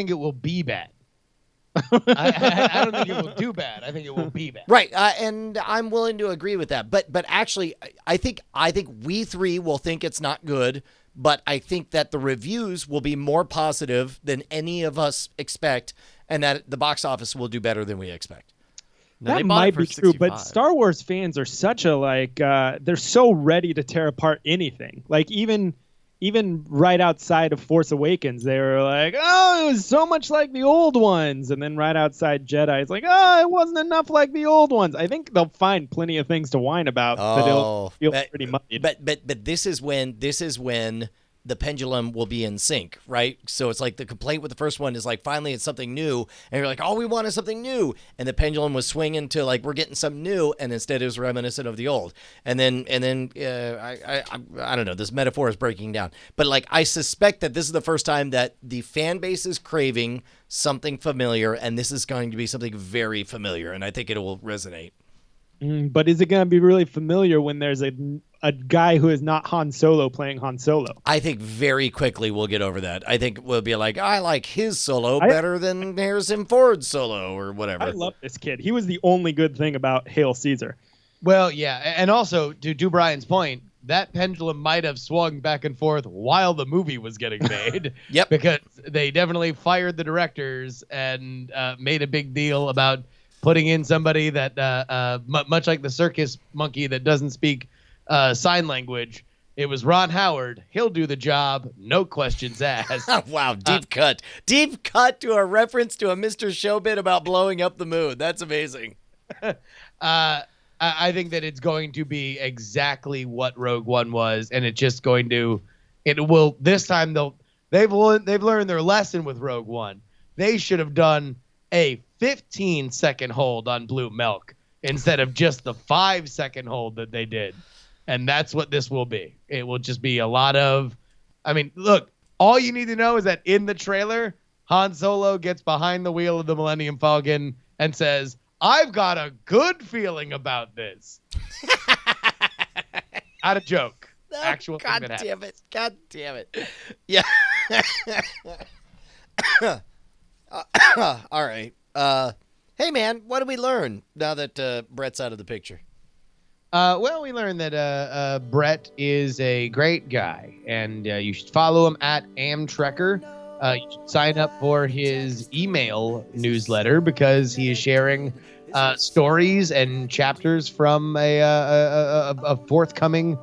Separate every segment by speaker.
Speaker 1: think it will be bad. I don't think it will do bad. I think it will be bad.
Speaker 2: Right, and I'm willing to agree with that. But actually, I think we three will think it's not good. But I think that the reviews will be more positive than any of us expect, and that the box office will do better than we expect.
Speaker 3: No, that might be true, but Star Wars fans are such a they're so ready to tear apart anything. Like even right outside of Force Awakens, they were like, "Oh, it was so much like the old ones," and then right outside Jedi, it's like, "Oh, it wasn't enough like the old ones." I think they'll find plenty of things to whine about, but it'll feel pretty muddied.
Speaker 2: But this is when the pendulum will be in sync, right? So it's like the complaint with the first one is like, finally it's something new, and you're like, all we want is something new, and the pendulum was swinging to like, we're getting something new, and instead it was reminiscent of the old. And then I don't know, this metaphor is breaking down, but like, I suspect that this is the first time that the fan base is craving something familiar, and this is going to be something very familiar, and I think it will resonate.
Speaker 3: But is it going to be really familiar when there's a guy who is not Han Solo playing Han Solo?
Speaker 2: I think very quickly we'll get over that. I think we'll be like, I like his Solo better than Harrison Ford's Solo or whatever.
Speaker 3: I love this kid. He was the only good thing about Hail Caesar.
Speaker 1: Well, yeah, and also to Brian's point, that pendulum might have swung back and forth while the movie was getting made.
Speaker 2: Yep.
Speaker 1: Because they definitely fired the directors and made a big deal about putting in somebody that, much like the circus monkey that doesn't speak sign language, it was Ron Howard. He'll do the job, no questions asked.
Speaker 2: Wow, deep cut to a reference to a Mr. Show bit about blowing up the moon. That's amazing.
Speaker 1: I think that it's going to be exactly what Rogue One was, and it's just going to, it will this time they've learned their lesson with Rogue One. They should have done a 15-second hold on blue milk instead of just the 5-second hold that they did. And that's what this will be. It will just be a lot of, I mean, look, all you need to know is that in the trailer, Han Solo gets behind the wheel of the Millennium Falcon and says, I've got a good feeling about this. Not a joke.
Speaker 2: No,
Speaker 1: Actual
Speaker 2: God
Speaker 1: thing that
Speaker 2: damn it. God damn it. Yeah. All right. Hey, man, what did we learn now that Brett's out of the picture?
Speaker 1: Well, we learned that Brett is a great guy, and you should follow him at Amtrekker. You should sign up for his email newsletter because he is sharing stories and chapters from a forthcoming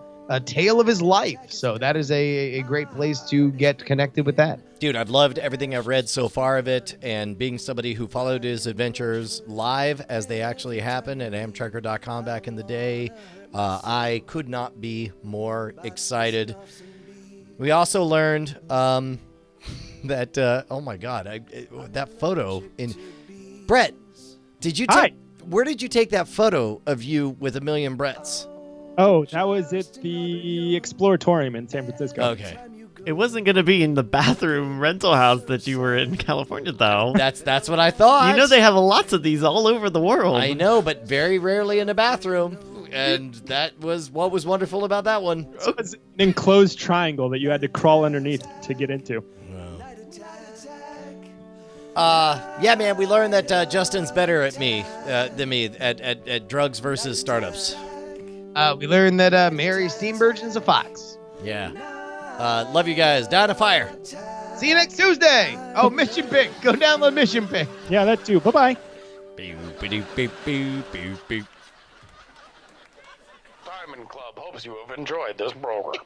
Speaker 1: tale of his life. So that is a great place to get connected with that.
Speaker 2: Dude, I've loved everything I've read so far of it, and being somebody who followed his adventures live as they actually happened at Amtrekker.com back in the day, I could not be more excited. We also learned that, oh my God, that photo in Brett, where did you take that photo of you with a million Bretts?
Speaker 3: Oh, that was at the Exploratorium in San Francisco.
Speaker 2: Okay.
Speaker 4: It wasn't going to be in the bathroom rental house that you were in California, though.
Speaker 2: That's what I thought.
Speaker 4: You know they have lots of these all over the world.
Speaker 2: I know, but very rarely in a bathroom. And that was what was wonderful about that one.
Speaker 3: It was an enclosed triangle that you had to crawl underneath to get into.
Speaker 2: Yeah, man, we learned that Justin's better at me than me at drugs versus startups.
Speaker 1: We learned that Mary Steenburgen's a fox.
Speaker 2: Yeah. Love you guys. Down to fire.
Speaker 1: See you next Tuesday. Oh, Mission Pick. Go download Mission Pick.
Speaker 3: Yeah, that too. Bye-bye.
Speaker 5: Diamond Club hopes you have enjoyed this program.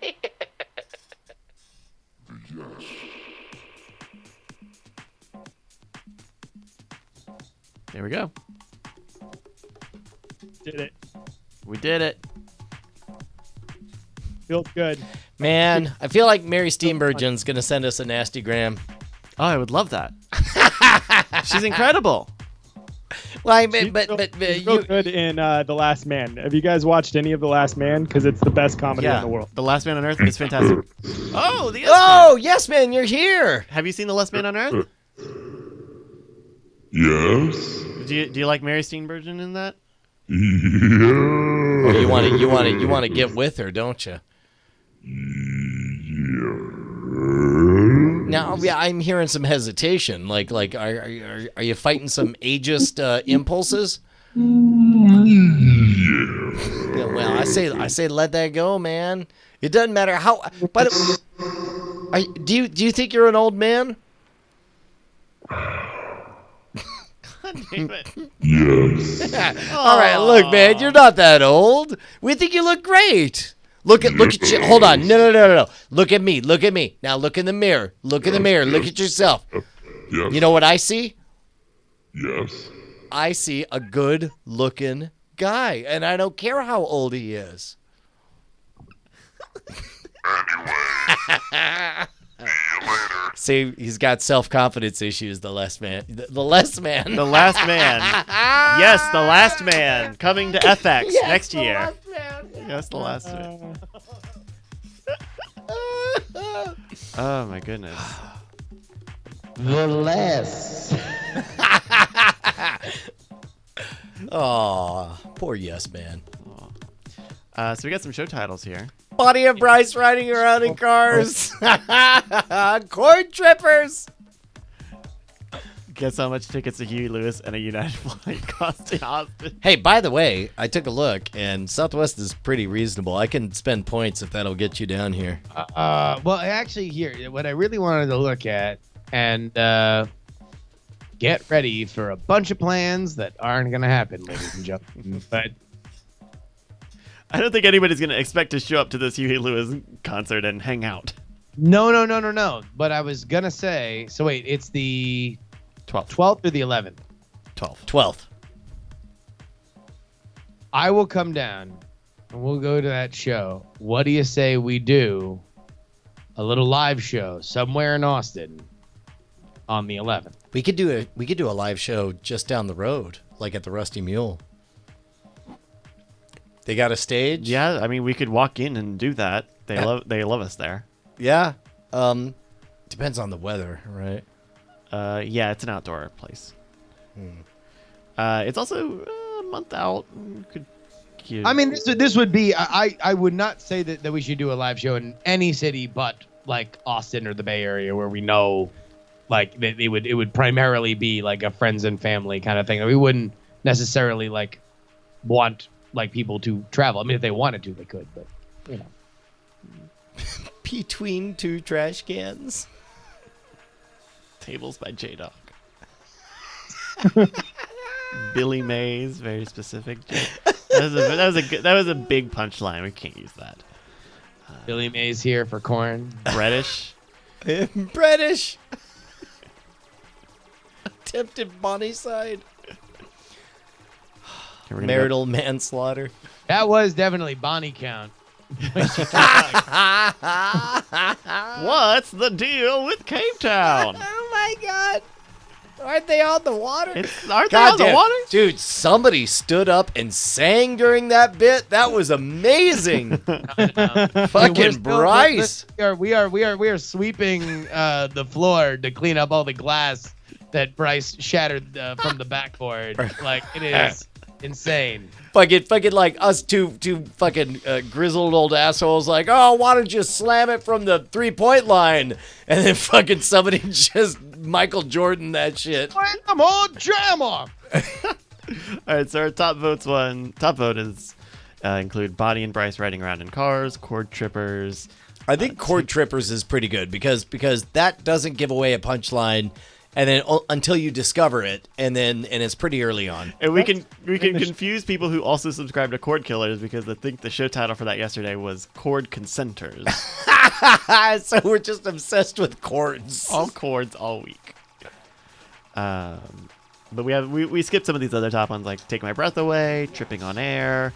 Speaker 4: There we go.
Speaker 3: Did it.
Speaker 4: We did it.
Speaker 3: Feels good.
Speaker 2: Man, I feel like Mary Steenburgen's going to send us a nasty gram.
Speaker 4: Oh, I would love that. She's incredible.
Speaker 2: Well,
Speaker 3: She's real good in The Last Man. Have you guys watched any of The Last Man? Because it's the best comedy in the world.
Speaker 4: The Last Man on Earth is fantastic. Oh, the Yes
Speaker 2: Man. Yes Man, you're here.
Speaker 4: Have you seen The Last Man on Earth?
Speaker 6: Yes.
Speaker 4: Do you like Mary Steenburgen in that?
Speaker 6: Yeah.
Speaker 2: Oh, you want to get with her, don't you?
Speaker 6: Yeah.
Speaker 2: Now, yeah, I'm hearing some hesitation. Like, are you fighting some ageist impulses? Yeah, well, I say, let that go, man. It doesn't matter how. But do you think you're an old man?
Speaker 4: Damn it.
Speaker 2: All right, look, man, you're not that old. We think you look great. Look at you. Hold on, no. Look at me. Now look in the mirror. Look in the mirror. Look at yourself.
Speaker 6: Yes.
Speaker 2: You know what I see?
Speaker 6: Yes.
Speaker 2: I see a good-looking guy, and I don't care how old he is. See, he's got self-confidence issues. The less man. The less man.
Speaker 4: The Last Man. Yes, The Last Man coming to FX next year.
Speaker 2: Last man.
Speaker 4: Yes, The Last Man. Oh my goodness.
Speaker 1: The less.
Speaker 2: Oh, poor yes man.
Speaker 4: So we got some show titles here.
Speaker 2: Bonnie and Bryce riding around in cars. Cord trippers.
Speaker 4: Guess how much tickets to Huey Lewis and a United flight cost in Austin?
Speaker 2: Hey, by the way, I took a look, and Southwest is pretty reasonable. I can spend points if that'll get you down here.
Speaker 1: Well, actually, here, what I really wanted to look at and get ready for a bunch of plans that aren't going to happen, ladies and gentlemen. But
Speaker 4: I don't think anybody's going to expect to show up to this Huey Lewis concert and hang out.
Speaker 1: no. But I was going to say, so wait, it's the 12th or the 11th?
Speaker 2: 12th.
Speaker 1: I will come down and we'll go to that show. What do you say we do a little live show somewhere in Austin on the 11th?
Speaker 2: We could do a live show just down the road, like at the Rusty Mule. They got a stage?
Speaker 4: Yeah, I mean, we could walk in and do that. They love us there.
Speaker 2: Yeah. Depends on the weather, right?
Speaker 4: Yeah, it's an outdoor place. It's also a month out.
Speaker 1: I mean, this would be. I would not say that we should do a live show in any city but like Austin or the Bay Area, where we know, like, that it would primarily be like a friends and family kind of thing. We wouldn't necessarily like want like people to travel. I mean, if they wanted to, they could, but you know.
Speaker 2: Between two trash cans.
Speaker 4: Tables by J-Dog. Billy Mays, very specific. That was a big punchline. We can't use that.
Speaker 1: Billy Mays here for corn.
Speaker 4: British.
Speaker 2: British. Attempted Bonnie side. Marital manslaughter.
Speaker 1: That was definitely Bonnie count.
Speaker 4: What's the deal with Cape Town?
Speaker 2: Oh my God. Aren't they on the water?
Speaker 4: Aren't they on the water?
Speaker 2: Dude, somebody stood up and sang during that bit. That was amazing. Fucking Bryce.
Speaker 1: We are sweeping the floor to clean up all the glass that Bryce shattered from the backboard. Like, it is insane.
Speaker 2: Fucking like us two fucking grizzled old assholes like, oh, why don't you slam it from the 3-point line? And then fucking somebody just Michael Jordan that shit.
Speaker 1: Come on, jam off.
Speaker 4: All right, so our top vote is include Bonnie and Bryce riding around in cars, cord trippers.
Speaker 2: I think cord trippers is pretty good because that doesn't give away a punchline. And then until you discover it, and it's pretty early on.
Speaker 4: And we can confuse people who also subscribe to Cord Killers because I think the show title for that yesterday was Cord Consenters.
Speaker 2: So we're just obsessed with cords.
Speaker 4: All cords all week. But we skipped some of these other top ones like Take My Breath Away, Tripping on Air,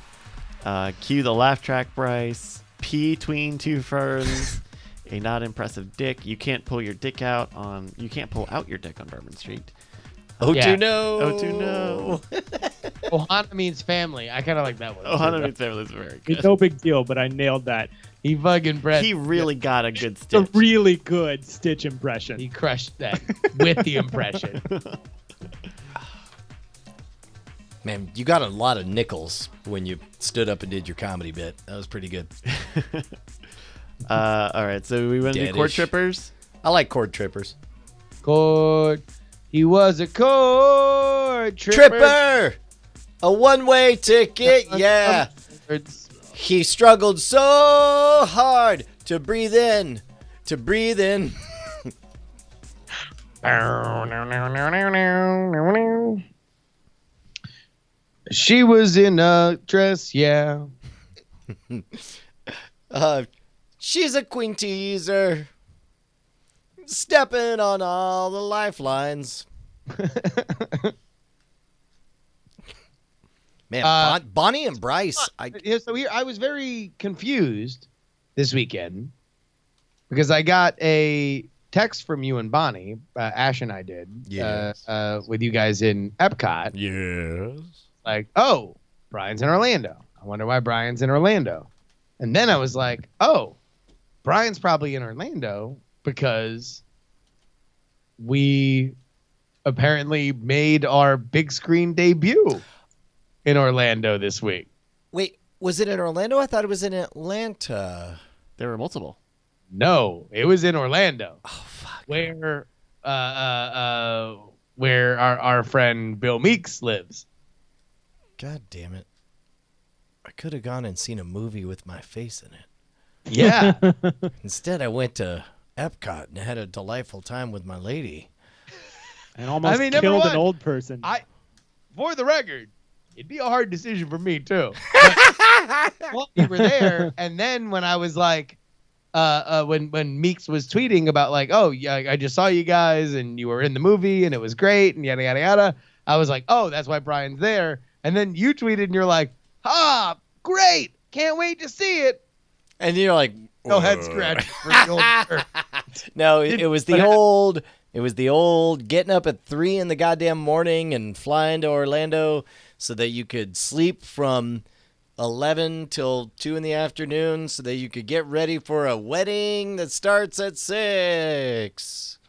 Speaker 4: Cue the Laugh Track Bryce, Pee Tween Two Ferns. A not impressive dick. You can't pull your dick out on. You can't pull out your dick on Bourbon Street.
Speaker 2: Oh,
Speaker 1: Yeah.
Speaker 2: to know.
Speaker 4: Oh, to know.
Speaker 1: Ohana means family. I kind of like that one.
Speaker 4: Ohana means family is very good.
Speaker 3: It's no big deal, but I nailed that.
Speaker 1: He fucking
Speaker 4: He really got a good
Speaker 3: It's
Speaker 4: stitch.
Speaker 3: a really good Stitch impression.
Speaker 1: He crushed that with the impression.
Speaker 2: Man, you got a lot of nickels when you stood up and did your comedy bit. That was pretty good.
Speaker 4: All right, so we went to Cord
Speaker 2: Deadish.
Speaker 4: Trippers.
Speaker 2: I like cord trippers.
Speaker 1: Cord. He was a cord tripper.
Speaker 2: A one-way ticket, yeah. He struggled so hard to breathe in.
Speaker 1: She was in a dress, yeah.
Speaker 2: She's a queen teaser. Stepping on all the lifelines. Man, Bonnie and Bryce.
Speaker 1: I was very confused this weekend because I got a text from you and Bonnie, Ash and I did,
Speaker 2: Yes.
Speaker 1: with you guys in Epcot.
Speaker 2: Yes.
Speaker 1: Like, oh, Brian's in Orlando. I wonder why Brian's in Orlando. And then I was like, oh, Brian's probably in Orlando because we apparently made our big screen debut in Orlando this week.
Speaker 2: Wait, was it in Orlando? I thought it was in Atlanta.
Speaker 4: There were multiple.
Speaker 1: No, it was in Orlando.
Speaker 2: Oh, fuck.
Speaker 1: Where our friend Bill Meeks lives.
Speaker 2: God damn it. I could have gone and seen a movie with my face in it.
Speaker 1: Yeah.
Speaker 2: Instead, I went to Epcot and had a delightful time with my lady.
Speaker 3: And almost
Speaker 1: number
Speaker 3: killed
Speaker 1: one,
Speaker 3: an old person.
Speaker 1: For the record, it'd be a hard decision for me too. Well, you were there, and then when I was like, when Meeks was tweeting about like, oh yeah, I just saw you guys and you were in the movie and it was great and yada yada yada, I was like, oh, that's why Brian's there. And then you tweeted and you're like, great, can't wait to see it.
Speaker 2: And you're like,
Speaker 1: no head scratch for the old shirt.
Speaker 2: No, it was the old. It was the old getting up at 3 in the goddamn morning and flying to Orlando so that you could sleep from 11 till 2 in the afternoon so that you could get ready for a wedding that starts at 6.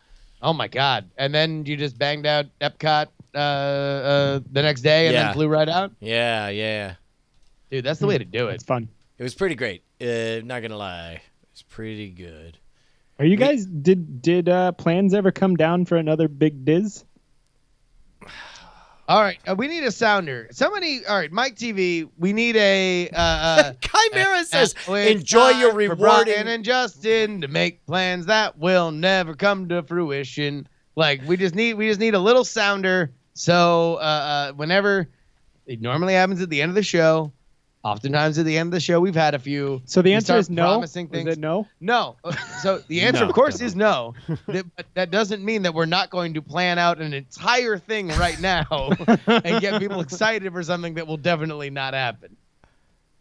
Speaker 1: Oh my God! And then you just banged out Epcot the next day and
Speaker 2: Yeah.
Speaker 1: then flew right out.
Speaker 2: Yeah.
Speaker 1: Dude, that's the way to do it.
Speaker 3: It's fun.
Speaker 2: It was pretty great. Not gonna lie, it was pretty good.
Speaker 3: Are you guys did plans ever come down for another big Diz?
Speaker 1: All right, we need a sounder. Somebody, all right, Mike TV. We need a.
Speaker 2: Chimera says,
Speaker 1: It's
Speaker 2: "Enjoy your
Speaker 1: time for Brian
Speaker 2: rewarding."
Speaker 1: and Justin to make plans that will never come to fruition. Like we just need a little sounder. So whenever it normally happens at the end of the show, oftentimes at the end of the show we've had a few.
Speaker 3: So the
Speaker 1: we
Speaker 3: answer
Speaker 1: start
Speaker 3: is no.
Speaker 1: promising things.
Speaker 3: Is it no?
Speaker 1: No. So the answer,
Speaker 4: No,
Speaker 1: of course,
Speaker 4: definitely.
Speaker 1: is no. But that doesn't mean that we're not going to plan out an entire thing right now and get people excited for something that will definitely not happen.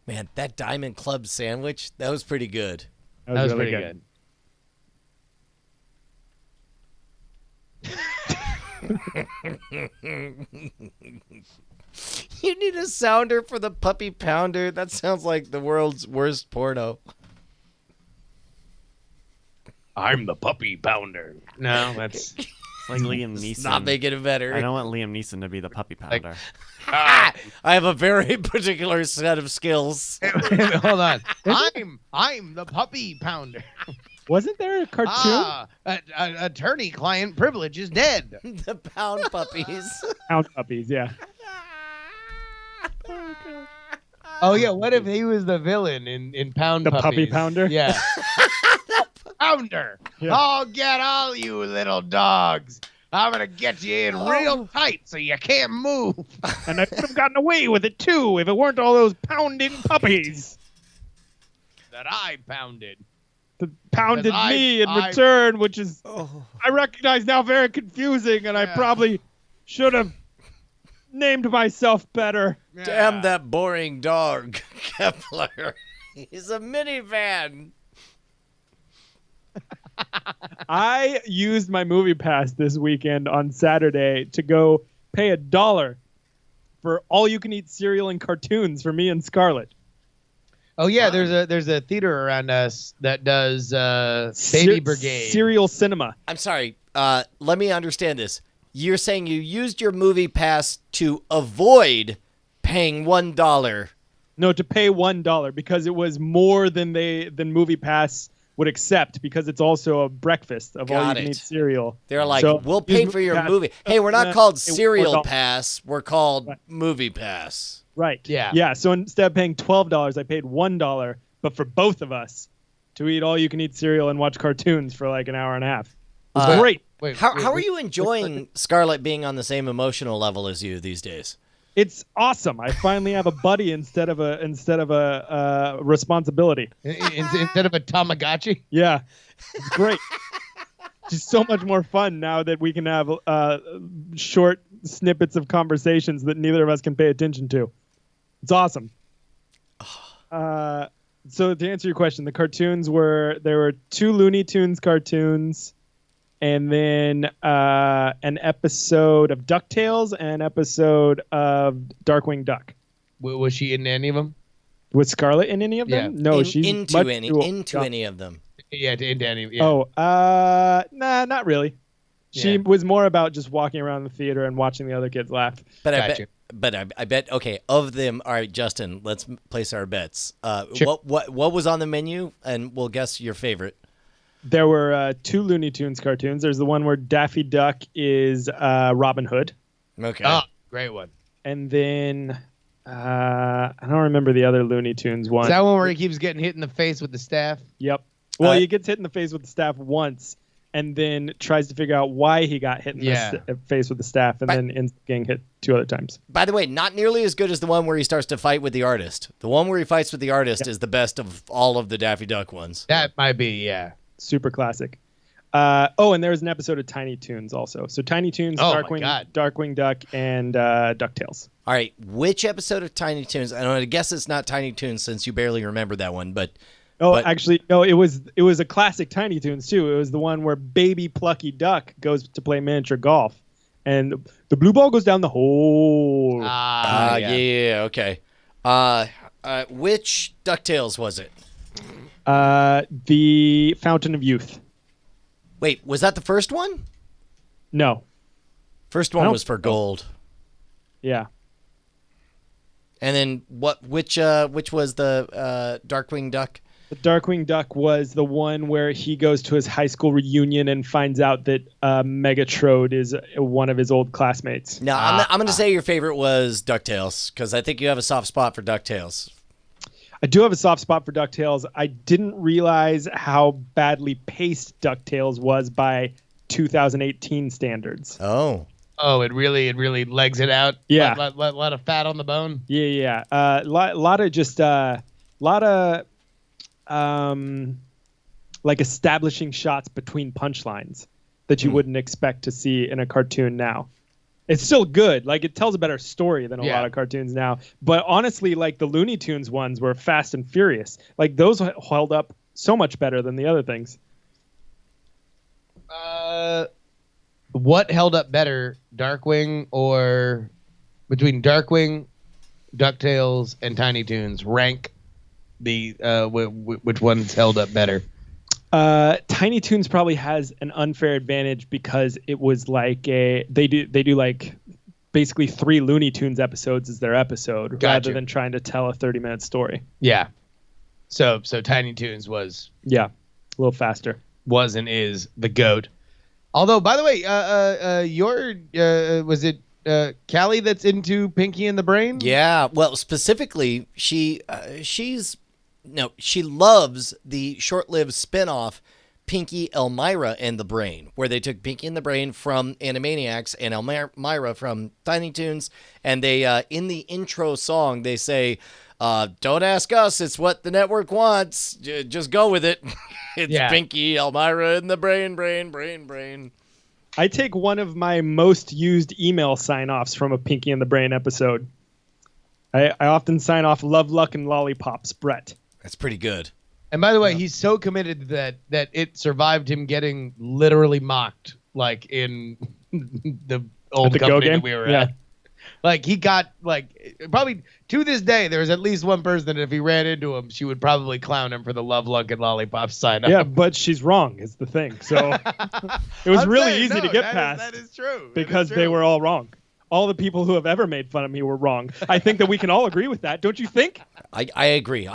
Speaker 2: Man, that Diamond Club sandwich, that was pretty good.
Speaker 1: That was
Speaker 3: really
Speaker 1: pretty good.
Speaker 2: You need a sounder for the puppy pounder. That sounds like the world's worst porno.
Speaker 1: I'm the puppy pounder. No, that's
Speaker 4: It's like Liam Neeson.
Speaker 2: Not making it better.
Speaker 4: I don't want Liam Neeson to be the puppy pounder.
Speaker 2: I have a very particular set of skills.
Speaker 1: hold on. I'm the puppy pounder.
Speaker 3: Wasn't there a cartoon?
Speaker 1: Attorney-client privilege is dead.
Speaker 2: The pound puppies.
Speaker 3: Hound puppies, yeah.
Speaker 1: Oh yeah, what if he was the villain in Pound
Speaker 3: The
Speaker 1: Puppies?
Speaker 3: puppy pounder?
Speaker 1: Yeah. Pounder.
Speaker 3: Yeah.
Speaker 1: I'll get all you little dogs. I'm gonna get you in real tight so you can't move.
Speaker 3: And I could have gotten away with it too if it weren't all those pounding puppies
Speaker 1: That I pounded.
Speaker 3: that pounded
Speaker 1: Because
Speaker 3: me in
Speaker 1: I-
Speaker 3: return, which is I recognize now very confusing, and I
Speaker 1: Yeah.
Speaker 3: probably should have named myself better.
Speaker 2: Damn that boring dog, Kepler. He's a minivan.
Speaker 3: I used my movie pass this weekend on Saturday to go pay $1 for all-you-can-eat cereal and cartoons for me and Scarlett.
Speaker 1: Oh yeah, there's a theater around us that does Baby Brigade.
Speaker 3: Cereal Cinema.
Speaker 2: I'm sorry. Let me understand this. You're saying you used your movie pass to avoid paying $1.
Speaker 3: No, to pay $1 because it was more than movie pass would accept because it's also a breakfast of all you
Speaker 2: Got
Speaker 3: can
Speaker 2: it.
Speaker 3: eat cereal.
Speaker 2: They're like,
Speaker 3: So,
Speaker 2: we'll pay
Speaker 3: use
Speaker 2: for your
Speaker 3: Pass.
Speaker 2: movie. Hey, we're not called Serial
Speaker 3: $4.
Speaker 2: Pass. We're called
Speaker 3: Right.
Speaker 2: Movie Pass.
Speaker 3: Right.
Speaker 1: Yeah.
Speaker 3: Yeah. So instead of paying $12, I paid $1, but for both of us to eat all you can eat cereal and watch cartoons for like an hour and a half. It was great.
Speaker 1: Wait,
Speaker 2: How
Speaker 1: wait,
Speaker 2: are
Speaker 1: wait.
Speaker 2: you enjoying Scarlett being on the same emotional level as you these days?
Speaker 3: It's awesome. I finally have a buddy instead of a responsibility.
Speaker 1: Instead of a Tamagotchi?
Speaker 3: Yeah. It's great. Just so much more fun now that we can have short snippets of conversations that neither of us can pay attention to. It's awesome. So to answer your question, the cartoons there were 2 Looney Tunes cartoons, and then an episode of DuckTales and an episode of Darkwing Duck.
Speaker 1: Was she in any of them?
Speaker 3: Was Scarlett in any of them?
Speaker 1: Yeah.
Speaker 3: No, she's
Speaker 2: into
Speaker 3: much
Speaker 2: any
Speaker 3: too-
Speaker 2: into any of them.
Speaker 1: Yeah, into any. Yeah.
Speaker 3: Oh, nah, not really. She
Speaker 1: Yeah.
Speaker 3: was more about just walking around the theater and watching the other kids laugh.
Speaker 2: But
Speaker 1: Gotcha.
Speaker 2: I bet. Okay, of them. All right, Justin. Let's place our bets.
Speaker 1: Sure.
Speaker 2: What was on the menu, and we'll guess your favorite.
Speaker 3: There were 2 Looney Tunes cartoons. There's the one where Daffy Duck is Robin Hood,
Speaker 2: Okay.
Speaker 1: Oh, great one.
Speaker 3: and then I don't remember the other Looney Tunes one.
Speaker 1: Is that one where he keeps getting hit in the face with the staff?
Speaker 3: Yep. Well,
Speaker 2: Uh,
Speaker 3: he gets hit in the face with the staff once, and then tries to figure out why he got hit in the face with the staff, and then ends up getting hit 2 other times.
Speaker 2: By the way, not nearly as good as the one where he starts to fight with the artist. The one where he fights with the artist is the best of all of the Daffy Duck ones.
Speaker 1: That might be, yeah.
Speaker 3: Super classic. And there was an episode of Tiny Toons also. So Tiny Toons,
Speaker 1: Oh, my
Speaker 3: Darkwing,
Speaker 1: God.
Speaker 3: Darkwing Duck, and DuckTales.
Speaker 2: All right, which episode of Tiny Toons? I guess it's not Tiny Toons since you barely remember that one, but
Speaker 3: Oh,
Speaker 2: but-
Speaker 3: actually, no. It was a classic Tiny Toons too. It was the one where Baby Plucky Duck goes to play miniature golf, and the blue ball goes down the hole.
Speaker 2: yeah, okay. Which DuckTales was it?
Speaker 3: The Fountain of Youth.
Speaker 2: Wait, was that the first one?
Speaker 3: No.
Speaker 2: First
Speaker 3: I
Speaker 2: one
Speaker 3: don't
Speaker 2: was for
Speaker 3: think so.
Speaker 2: gold.
Speaker 3: Yeah.
Speaker 2: And then which was the Darkwing Duck?
Speaker 3: The Darkwing Duck was the one where he goes to his high school reunion and finds out that Megatrode is one of his old classmates.
Speaker 2: No, I'm going to say your favorite was DuckTales because I think you have a soft spot for DuckTales.
Speaker 3: I do have a soft spot for DuckTales. I didn't realize how badly paced DuckTales was by 2018 standards.
Speaker 2: Oh.
Speaker 1: Oh, it really legs it out.
Speaker 3: Yeah.
Speaker 1: Lot of fat on the bone.
Speaker 3: Yeah. Lot of like establishing shots between punchlines that you wouldn't expect to see in a cartoon now. It's still good. Like, it tells a better story than a lot of cartoons now. But honestly, like, the Looney Tunes ones were Fast and Furious. Like, those held up so much better than the other things.
Speaker 1: What held up better, Darkwing or between Darkwing, DuckTales, and Tiny Toons? Rank the which one's held up better?
Speaker 3: Tiny Toons probably has an unfair advantage because it was like they do like basically 3 Looney Tunes episodes as their episode rather than trying to tell a 30-minute story.
Speaker 1: Yeah. So Tiny Toons was
Speaker 3: a little faster.
Speaker 1: Was and is the GOAT. Although, by the way, was it Callie that's into Pinky and the Brain?
Speaker 2: Yeah. Well, specifically, she loves the short-lived spin-off Pinky, Elmira, and the Brain, where they took Pinky and the Brain from Animaniacs and Elmira from Tiny Toons, and they in the intro song they say, "Don't ask us, it's what the network wants. Just go with it." It's Pinky, Elmira, and the Brain.
Speaker 3: I take one of my most used email sign-offs from a Pinky and the Brain episode. I often sign off "Love, Luck, and Lollipops," Brett.
Speaker 2: That's pretty good.
Speaker 1: And by the way, he's so committed that it survived him getting literally mocked, like in the old
Speaker 3: the
Speaker 1: company
Speaker 3: Go game?
Speaker 1: that we were at. Like, he got, like, probably to this day, there's at least one person that if he ran into him, she would probably clown him for the Love, Luck, and Lollipops sign up.
Speaker 3: Yeah, but she's wrong is the thing. So it was really easy to get past.
Speaker 1: That is true.
Speaker 3: Because they were all wrong. All the people who have ever made fun of me were wrong. I think that we can all agree with that. Don't you think?
Speaker 2: I agree.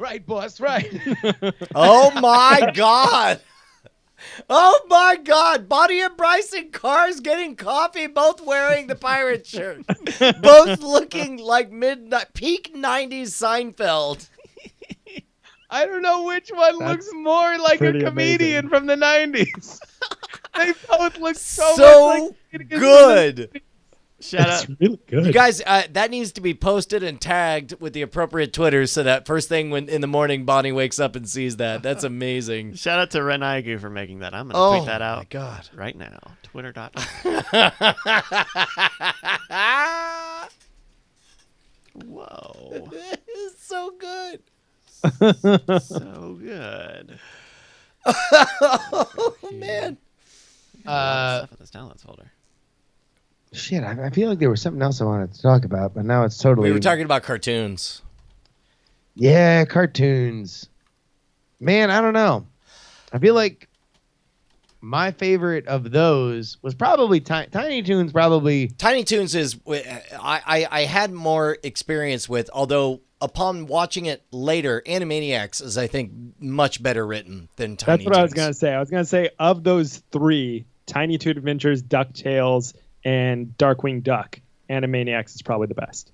Speaker 1: Right, boss. Right.
Speaker 2: Oh my God. Oh my God. Bonnie and Bryce in cars getting coffee, both wearing the pirate shirt. Both looking like midnight peak 90s Seinfeld.
Speaker 1: I don't know which one looks more like a
Speaker 3: pretty
Speaker 1: comedian
Speaker 3: amazing.
Speaker 1: from the 90s. They both look so
Speaker 2: So
Speaker 1: much like comedians
Speaker 2: good.
Speaker 4: Shout
Speaker 3: That's
Speaker 4: out.
Speaker 3: really good.
Speaker 2: You guys, that needs to be posted and tagged with the appropriate Twitter so that first thing when in the morning Bonnie wakes up and sees that. That's amazing.
Speaker 4: Shout out to Ren Igu for making that. I'm gonna tweet that out
Speaker 2: my God.
Speaker 4: right now. Twitter.com. Whoa,
Speaker 2: It's so good.
Speaker 4: so good.
Speaker 2: Oh man.
Speaker 4: Stuff in this downloads folder.
Speaker 1: Shit, I feel like there was something else I wanted to talk about, but now it's totally.
Speaker 2: We were talking about cartoons.
Speaker 1: Yeah, cartoons. Man, I don't know. I feel like my favorite of those was probably Tiny Toons. Probably
Speaker 2: Tiny Toons is I had more experience with, although upon watching it later, Animaniacs is I think much better written than Tiny Toons.
Speaker 3: That's what I was gonna say. I was gonna say of those three, Tiny Toon Adventures, DuckTales, and Darkwing Duck, Animaniacs is probably the best.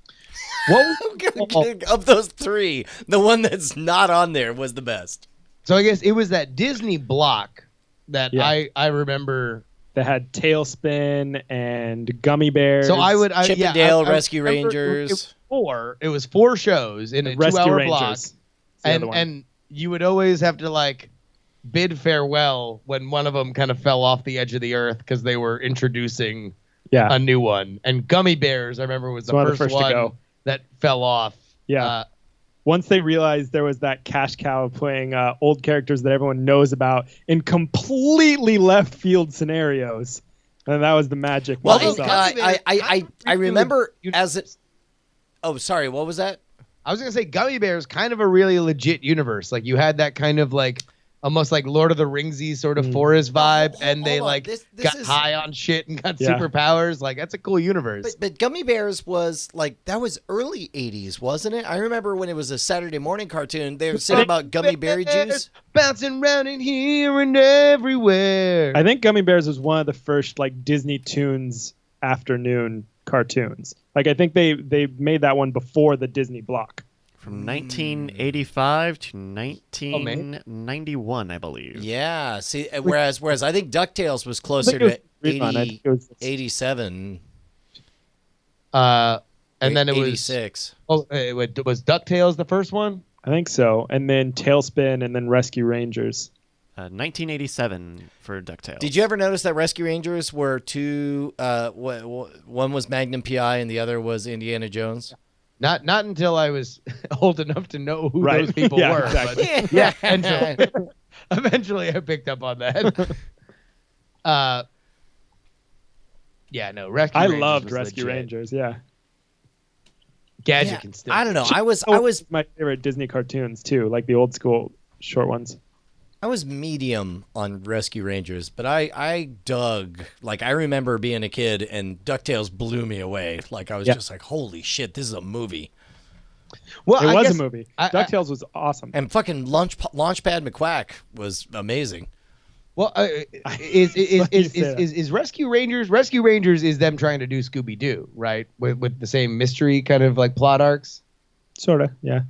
Speaker 2: Of those three, the one that's not on there was the best.
Speaker 1: so. I guess it was that Disney block that
Speaker 3: Yeah.
Speaker 1: I remember.
Speaker 3: That had Tailspin and Gummy Bears.
Speaker 1: So
Speaker 2: Chip and Dale, Rescue
Speaker 1: remember
Speaker 2: Rangers.
Speaker 1: It was four shows in a
Speaker 3: Rescue
Speaker 1: 2-hour
Speaker 3: Rangers.
Speaker 1: block,
Speaker 3: is the other one.
Speaker 1: and you would always have to like bid farewell when one of them kind of fell off the edge of the earth because they were introducing
Speaker 3: yeah,
Speaker 1: a new one. And Gummy Bears, I remember, was
Speaker 3: It's one of the
Speaker 1: first
Speaker 3: first to
Speaker 1: one
Speaker 3: go.
Speaker 1: that fell off.
Speaker 3: yeah. Once they realized there was that cash cow playing old characters that everyone knows about in completely left field scenarios, and that was the magic.
Speaker 2: Well,
Speaker 3: Microsoft.
Speaker 2: I remember as it. Oh, sorry. What was that?
Speaker 1: I was gonna say Gummy Bears, kind of a really legit universe. Like you had that kind of like almost like Lord of the Ringsy sort of forest vibe, and they
Speaker 2: hold on.
Speaker 1: like
Speaker 2: This
Speaker 1: got
Speaker 2: is-
Speaker 1: high on shit and got
Speaker 3: Yeah.
Speaker 1: superpowers. Like that's a cool universe.
Speaker 2: But Gummy Bears was like that was early '80s, wasn't it? I remember when it was a Saturday morning cartoon. They were saying about gummy berry juice.
Speaker 1: Bouncing around in here and everywhere.
Speaker 3: I think Gummy Bears was one of the first like Disney Toons afternoon cartoons. Like I think they made that one before the Disney block.
Speaker 4: From 1985 to 1991, I believe.
Speaker 2: Yeah. See, whereas I think DuckTales was
Speaker 3: I
Speaker 2: closer
Speaker 3: think it was
Speaker 2: to
Speaker 3: Rerun. I
Speaker 2: 80,
Speaker 3: think it was
Speaker 2: 87.
Speaker 1: And then it was
Speaker 2: 86.
Speaker 1: it was DuckTales the first one.
Speaker 3: I think so. And then Tailspin and then Rescue Rangers.
Speaker 4: 1987 for DuckTales.
Speaker 2: Did you ever notice that Rescue Rangers were two? One was Magnum PI and the other was Indiana Jones.
Speaker 1: Not until I was old enough to know who
Speaker 3: Right.
Speaker 1: those people
Speaker 3: Yeah,
Speaker 1: were.
Speaker 3: exactly.
Speaker 1: But yeah, eventually I picked up on that. Yeah, no, Rescue
Speaker 3: I
Speaker 1: Rangers
Speaker 3: loved
Speaker 1: was
Speaker 3: Rescue
Speaker 1: legit.
Speaker 3: Rangers. Yeah.
Speaker 1: Gadget
Speaker 2: Yeah,
Speaker 1: can still.
Speaker 2: I don't know. I was
Speaker 3: my favorite Disney cartoons too, like the old school short ones.
Speaker 2: I was medium on Rescue Rangers, but I dug. Like I remember being a kid and DuckTales blew me away. Like I was just like, holy shit, this is a movie.
Speaker 1: Well,
Speaker 3: It
Speaker 1: I
Speaker 3: was
Speaker 1: guess
Speaker 3: a movie.
Speaker 1: I-
Speaker 3: DuckTales was awesome.
Speaker 2: And fucking Launchpad McQuack was amazing.
Speaker 1: Well, is Rescue Rangers? Rescue Rangers is them trying to do Scooby Doo, right? With the same mystery kind of like plot arcs.
Speaker 3: Sorta, yeah.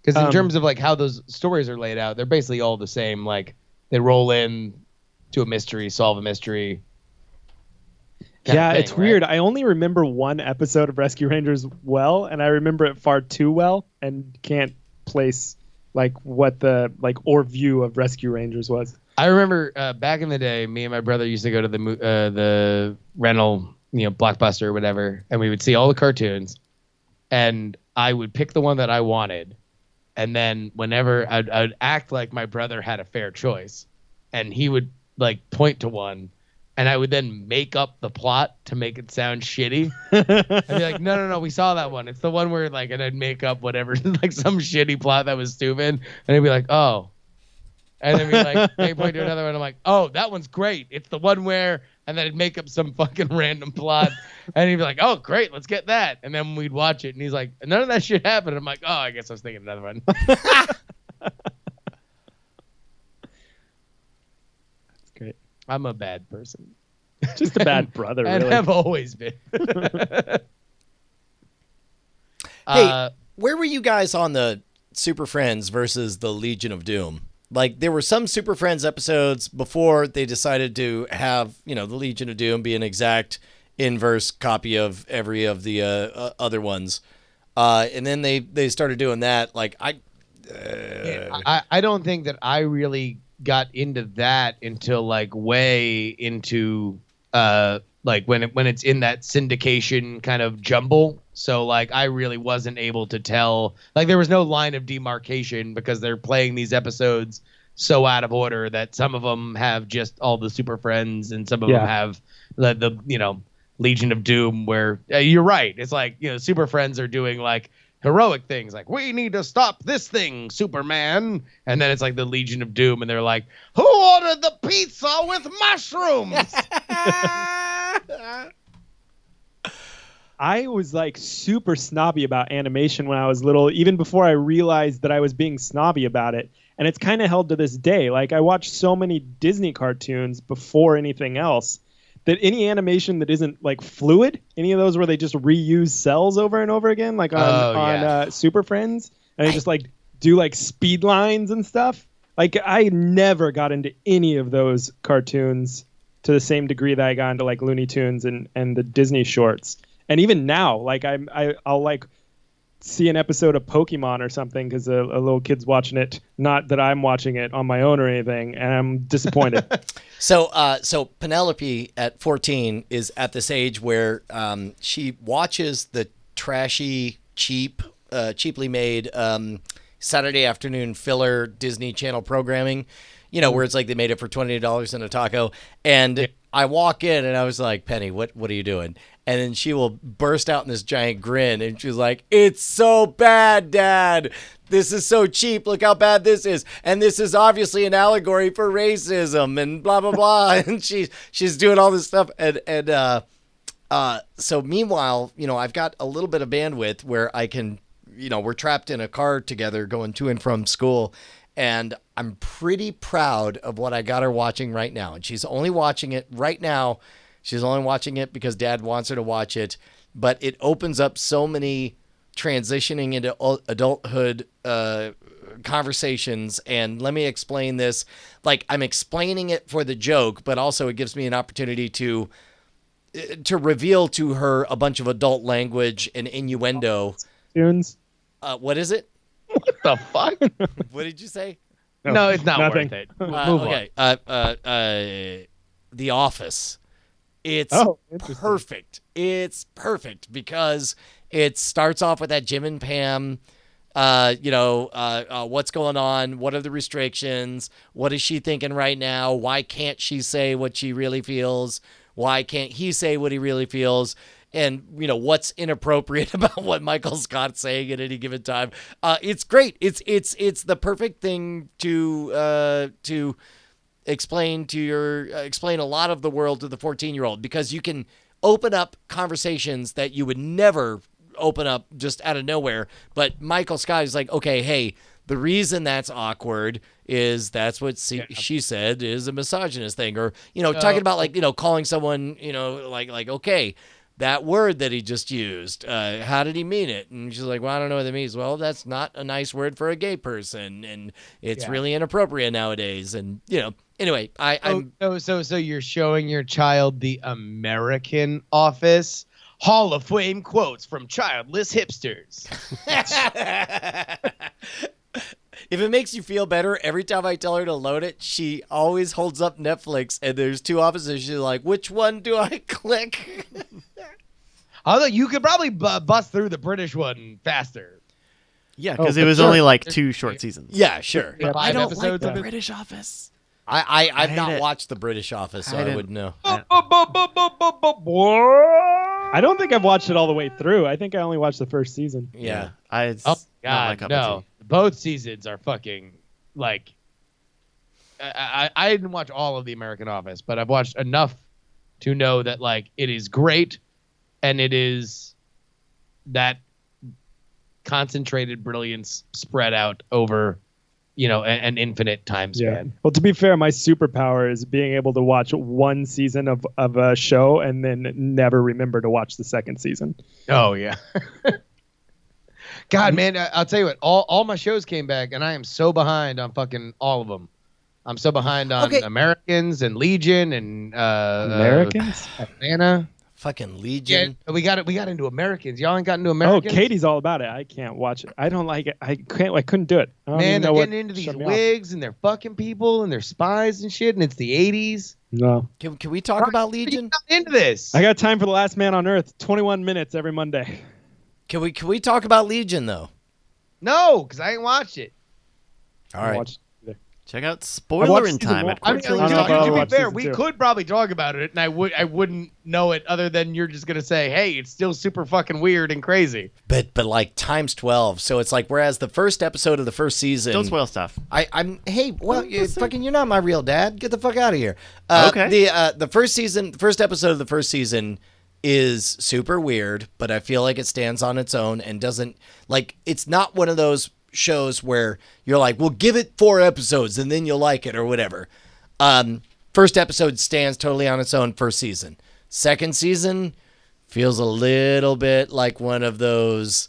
Speaker 1: Because in terms of like how those stories are laid out, they're basically all the same. Like they roll in to a mystery, solve a mystery. kind of
Speaker 3: Yeah,
Speaker 1: thing,
Speaker 3: it's
Speaker 1: right?
Speaker 3: weird. I only remember one episode of Rescue Rangers well, and I remember it far too well, and can't place like what the or view of Rescue Rangers was.
Speaker 1: I remember back in the day, me and my brother used to go to the rental, Blockbuster or whatever, and we would see all the cartoons, and I would pick the one that I wanted, and then whenever I'd act like my brother had a fair choice, and he would like point to one, and I would then make up the plot to make it sound shitty. I'd be like, no, we saw that one. It's the one where and I'd make up whatever, like some shitty plot that was stupid, and I'd be like, oh. And then we they point to another one. I'm like, oh, that one's great. It's the one where and then he'd make up some fucking random plot, and he'd be like, "Oh, great, let's get that," and then we'd watch it, and he's like, "None of that shit happened." I'm like, "Oh, I guess I was thinking another one."
Speaker 3: That's great.
Speaker 1: I'm a bad person.
Speaker 3: Just a bad brother,
Speaker 1: And
Speaker 3: really.
Speaker 1: have always been.
Speaker 2: Hey, where were you guys on the Super Friends versus the Legion of Doom? Like, there were some Super Friends episodes before they decided to have, the Legion of Doom be an exact inverse copy of every of the other ones. And then they started doing that. Like, I
Speaker 1: don't think that I really got into that until like way into like when it's in that syndication kind of jumble. So like I really wasn't able to tell, like there was no line of demarcation because they're playing these episodes so out of order that some of them have just all the Super Friends and some of them have the Legion of Doom, where you're right. It's like, Super Friends are doing like heroic things like, we need to stop this thing, Superman. And then it's like the Legion of Doom, and they're like, who ordered the pizza with mushrooms?
Speaker 3: I was like super snobby about animation when I was little, even before I realized that I was being snobby about it. And it's kind of held to this day. Like, I watched so many Disney cartoons before anything else that any animation that isn't like fluid, any of those where they just reuse cells over and over again, like on Super Friends, and they just like do like speed lines and stuff. Like, I never got into any of those cartoons to the same degree that I got into like Looney Tunes and the Disney shorts. And even now, like I'll like see an episode of Pokemon or something because a little kid's watching it. Not that I'm watching it on my own or anything, and I'm disappointed.
Speaker 2: So Penelope at 14 is at this age where she watches the trashy, cheaply made Saturday afternoon filler Disney Channel programming, where it's like they made it for $20 in a taco. And I walk in and I was like, Penny, what are you doing? And then she will burst out in this giant grin, and she's like, it's so bad, Dad. This is so cheap. Look how bad this is. And this is obviously an allegory for racism and blah, blah, blah. And she's doing all this stuff. And so meanwhile, I've got a little bit of bandwidth where I can, we're trapped in a car together going to and from school. And I'm pretty proud of what I got her watching right now. And she's only watching it right now. She's only watching it because Dad wants her to watch it. But it opens up so many transitioning into adulthood conversations. And let me explain this. Like, I'm explaining it for the joke, but also it gives me an opportunity to reveal to her a bunch of adult language and innuendo.
Speaker 3: Tunes.
Speaker 2: What is it?
Speaker 1: What the fuck?
Speaker 2: What did you say?
Speaker 1: No, it's not
Speaker 3: nothing.
Speaker 1: worth it. Move
Speaker 2: okay. The Office. It's perfect. It's perfect because it starts off with that Jim and Pam, what's going on? What are the restrictions? What is she thinking right now? Why can't she say what she really feels? Why can't he say what he really feels? And, what's inappropriate about what Michael Scott's saying at any given time. It's great. It's the perfect thing to explain a lot of the world to the 14-year-old, because you can open up conversations that you would never open up just out of nowhere. But Michael Scott is like, okay, hey, the reason that's awkward is that's what she said is a misogynist thing, or talking about like calling someone like okay, that word that he just used, how did he mean it? And she's like, well, I don't know what that means. Well, that's not a nice word for a gay person, and it's really inappropriate nowadays. And anyway,
Speaker 1: So you're showing your child the American Office Hall of Fame quotes from childless hipsters.
Speaker 2: If it makes you feel better, every time I tell her to load it, she always holds up Netflix, and there's two options. She's like, which one do I click?
Speaker 1: Although you could probably bust through the British one faster.
Speaker 4: Yeah, because it was only like 2 short seasons.
Speaker 2: Yeah, sure.
Speaker 1: Yeah,
Speaker 2: I don't like
Speaker 1: episodes
Speaker 2: the
Speaker 1: of it.
Speaker 2: British Office. I've not watched the British Office, so I wouldn't know.
Speaker 3: I don't think I've watched it all the way through. I think I only watched the first season.
Speaker 2: Yeah.
Speaker 4: It's
Speaker 1: Oh
Speaker 4: not my
Speaker 1: God,
Speaker 4: cup
Speaker 1: no!
Speaker 4: of tea.
Speaker 1: Both seasons are fucking like. I didn't watch all of the American Office, but I've watched enough to know that like it is great and it is that concentrated brilliance spread out over, an infinite time span.
Speaker 3: Well, to be fair, my superpower is being able to watch one season of a show and then never remember to watch the second season.
Speaker 1: Oh yeah. God, man, I'll tell you what, all my shows came back and I am so behind on fucking all of them. I'm so behind on Americans and Legion and
Speaker 3: Americans?
Speaker 1: Atlanta.
Speaker 2: Fucking Legion.
Speaker 1: Yeah, we got into Americans. Y'all ain't got into
Speaker 3: Oh,
Speaker 1: Americans?
Speaker 3: Katie's all about it. I can't watch it. I don't like it. I couldn't do it. I don't
Speaker 1: Man,
Speaker 3: even
Speaker 1: they're
Speaker 3: know
Speaker 1: getting into these
Speaker 3: shut me
Speaker 1: wigs and they're fucking people and they're spies and shit and it's the 80s.
Speaker 3: No.
Speaker 2: Can we talk about Legion?
Speaker 1: You got into this.
Speaker 3: I got time for The Last Man on Earth. 21 minutes every Monday.
Speaker 2: Can we talk about Legion though?
Speaker 1: No, because I ain't watched it.
Speaker 2: All right.
Speaker 3: Watch it.
Speaker 4: Check out Spoiler in
Speaker 3: season
Speaker 4: Time
Speaker 3: one.
Speaker 4: at
Speaker 1: I mean,
Speaker 3: I don't know if I'll
Speaker 1: to
Speaker 3: watch
Speaker 1: be fair,
Speaker 3: season
Speaker 1: we
Speaker 3: two.
Speaker 1: could probably talk about it, and I wouldn't know it other than you're just gonna say, "Hey, it's still super fucking weird and crazy."
Speaker 2: But like times 12. So it's like whereas the first episode of the first season.
Speaker 4: Don't spoil stuff.
Speaker 2: You're not my real dad. Get the fuck out of here.
Speaker 4: Okay.
Speaker 2: The first episode of the first season is super weird, but I feel like it stands on its own and doesn't it's not one of those shows where you're like, well, give it 4 episodes and then you'll like it or whatever. First episode stands totally on its own first season. Second season feels a little bit like one of those,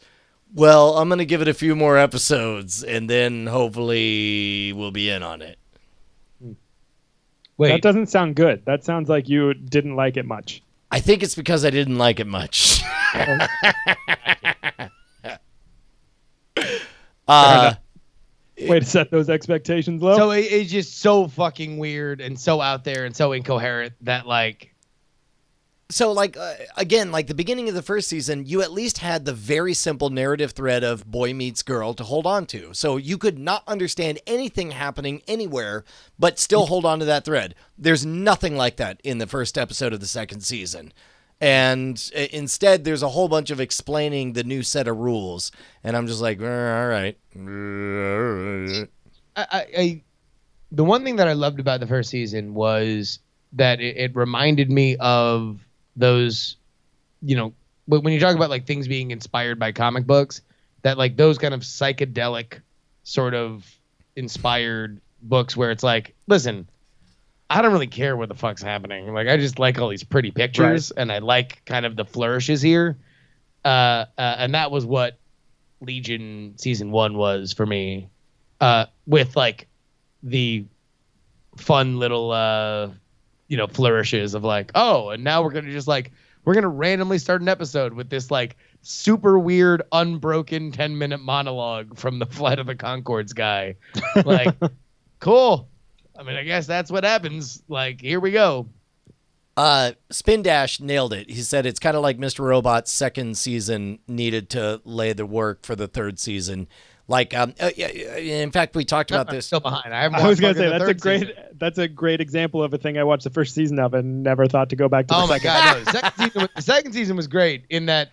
Speaker 2: well, I'm going to give it a few more episodes and then hopefully we'll be in on it.
Speaker 1: Wait,
Speaker 3: That doesn't sound good. That sounds like you didn't like it much.
Speaker 2: I think it's because I didn't like it much.
Speaker 3: Way to set those expectations low.
Speaker 1: so it's just so fucking weird and so out there and so incoherent that
Speaker 2: So, again, the beginning of the first season, you at least had the very simple narrative thread of boy meets girl to hold on to. So you could not understand anything happening anywhere, but still hold on to that thread. There's nothing like that in the first episode of the second season. And instead, there's a whole bunch of explaining the new set of rules. And I'm just like, all right.
Speaker 1: I the one thing that I loved about the first season was that it reminded me of those, when you talk about things being inspired by comic books, that those kind of psychedelic sort of inspired books where it's like, listen, I don't really care what the fuck's happening. I just like all these pretty pictures and I like kind of the flourishes here. And that was what Legion season 1 was for me, with the fun little, flourishes of and now we're going to just we're going to randomly start an episode with this super weird, unbroken 10-minute monologue from the Flight of the Conchords guy. Cool. I mean, I guess that's what happens. Here we go.
Speaker 2: Spin Dash nailed it. He said it's kind of like Mr. Robot's second season needed to lay the work for the third season. In fact, we talked about this.
Speaker 1: Still behind. I
Speaker 3: was going to say that's a great example of a thing I watched the first season of and never thought to go back to.
Speaker 1: Oh my god, no! The second season was great in that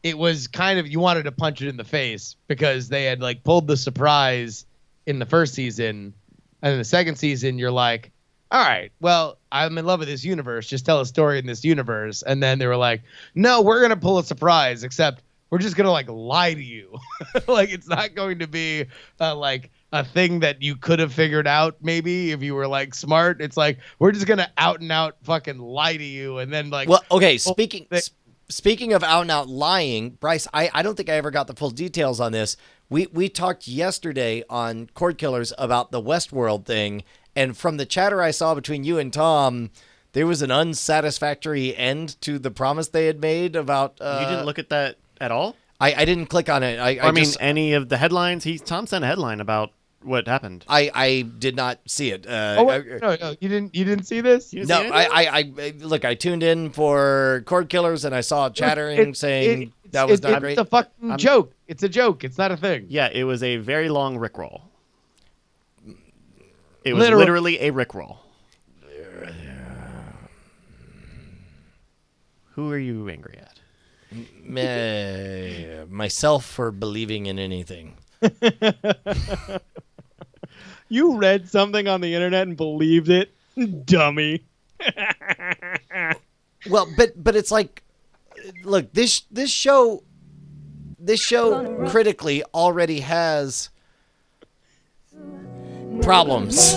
Speaker 1: it was kind of, you wanted to punch it in the face because they had pulled the surprise in the first season, and in the second season you're like, all right, well, I'm in love with this universe. Just tell a story in this universe. And then they were like, no, we're gonna pull a surprise, except we're just gonna lie to you. It's not going to be a thing that you could have figured out maybe if you were smart. It's we're just gonna out and out fucking lie to you, and then
Speaker 2: well, okay. Speaking of out and out lying, Bryce, I don't think I ever got the full details on this. We talked yesterday on Cord Killers about the Westworld thing, and from the chatter I saw between you and Tom, there was an unsatisfactory end to the promise they had made about.
Speaker 4: You didn't look at that at all?
Speaker 2: I didn't click on it.
Speaker 4: I mean, any of the headlines? Tom sent a headline about what happened.
Speaker 2: I did not see it.
Speaker 1: No, you didn't see this?
Speaker 2: No, I tuned in for Cord Killers and I saw chattering saying that was not great.
Speaker 1: It's a fucking joke. It's a joke. It's not a thing.
Speaker 4: Yeah, it was a very long Rickroll. It was literally a Rickroll. Who are you angry at?
Speaker 2: Myself for believing in anything.
Speaker 3: You read something on the internet and believed it? Dummy.
Speaker 2: Well, but it's like, look, this show critically already has problems,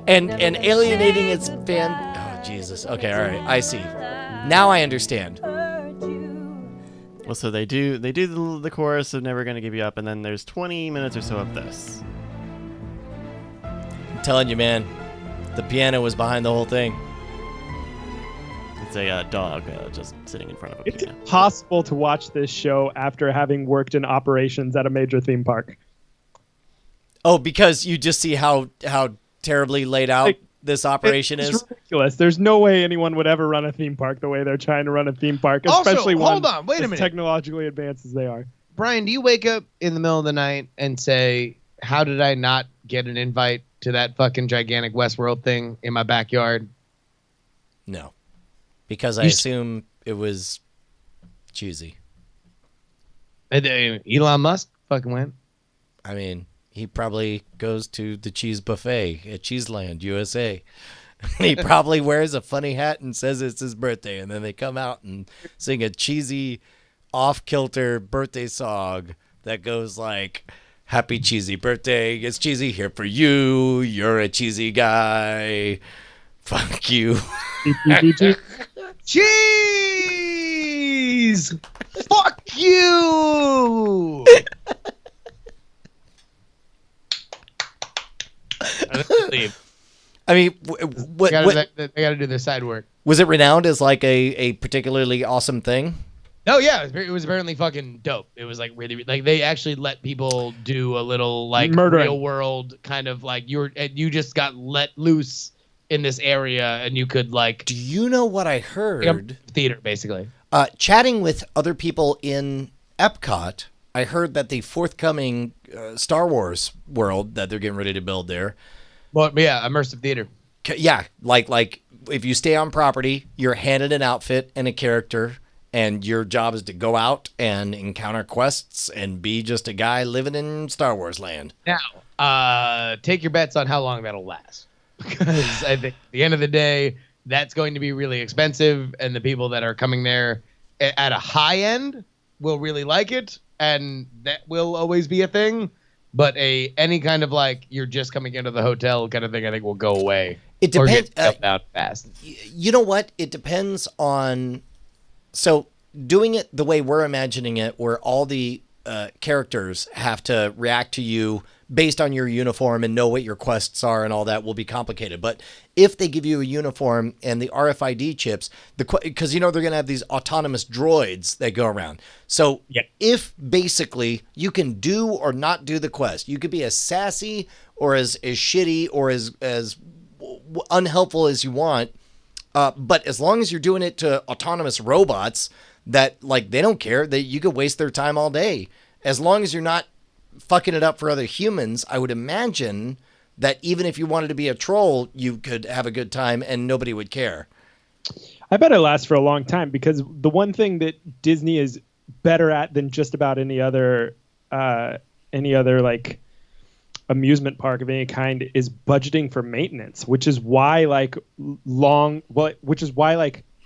Speaker 2: and alienating its fan. Oh Jesus. Okay, all right, I see. Now I understand.
Speaker 4: Well, so they do the chorus of "Never Gonna Give You Up," and then there's 20 minutes or so of this.
Speaker 2: I'm telling you, man, the piano was behind the whole thing.
Speaker 4: It's a dog just sitting in front of a
Speaker 3: It's
Speaker 4: piano.
Speaker 3: impossible to watch this show after having worked in operations at a major theme park.
Speaker 2: Oh, because you just see how terribly laid out this operation
Speaker 3: It's
Speaker 2: is.
Speaker 3: ridiculous. There's no way anyone would ever run a theme park the way they're trying to run a theme park, especially
Speaker 1: also,
Speaker 3: one
Speaker 1: hold on, wait a
Speaker 3: as
Speaker 1: minute.
Speaker 3: technologically advanced as they are.
Speaker 1: Brian, do you wake up in the middle of the night and say, how did I not get an invite to that fucking gigantic Westworld thing in my backyard?
Speaker 2: No, because I assume it was cheesy.
Speaker 1: Elon Musk fucking went.
Speaker 2: I mean, he probably goes to the cheese buffet at Cheeseland, USA. He probably wears a funny hat and says it's his birthday, and then they come out and sing a cheesy, off-kilter birthday song that goes like, "Happy cheesy birthday, it's cheesy here for you, you're a cheesy guy, fuck you."
Speaker 1: Cheese! Fuck you!
Speaker 2: I mean,
Speaker 1: They gotta do their side work.
Speaker 2: was it renowned as like a particularly awesome thing?
Speaker 1: Oh yeah, it was apparently fucking dope. It was like really like they actually let people do a little like
Speaker 3: Murdering.
Speaker 1: real world kind of like you just got let loose in this area and you could like
Speaker 2: Do you know what I heard?
Speaker 1: theater basically.
Speaker 2: Chatting with other people in Epcot, I heard that the forthcoming Star Wars world that they're getting ready to build there,
Speaker 1: But yeah, immersive theater.
Speaker 2: yeah, like if you stay on property, you're handed an outfit and a character, and your job is to go out and encounter quests and be just a guy living in Star Wars land.
Speaker 1: Now, take your bets on how long that'll last. Because I think at the end of the day, that's going to be really expensive, and the people that are coming there at a high end will really like it, and that will always be a thing. But any kind of like you're just coming into the hotel kind of thing, I think will go away.
Speaker 2: It
Speaker 1: Or
Speaker 2: depends.
Speaker 1: get stuffed out fast.
Speaker 2: You know what? It depends on. So doing it the way we're imagining it, where all the characters have to react to you based on your uniform and know what your quests are and all that, will be complicated. But if they give you a uniform and the RFID chips, because they're going to have these autonomous droids that go around. So if basically you can do or not do the quest, you could be as sassy or as shitty or as unhelpful as you want. But as long as you're doing it to autonomous robots that like they don't care, that you could waste their time all day. As long as you're not fucking it up for other humans, I would imagine that even if you wanted to be a troll, you could have a good time and nobody would care.
Speaker 3: I bet it lasts for a long time because the one thing that Disney is better at than just about any other like amusement park of any kind is budgeting for maintenance, which is why like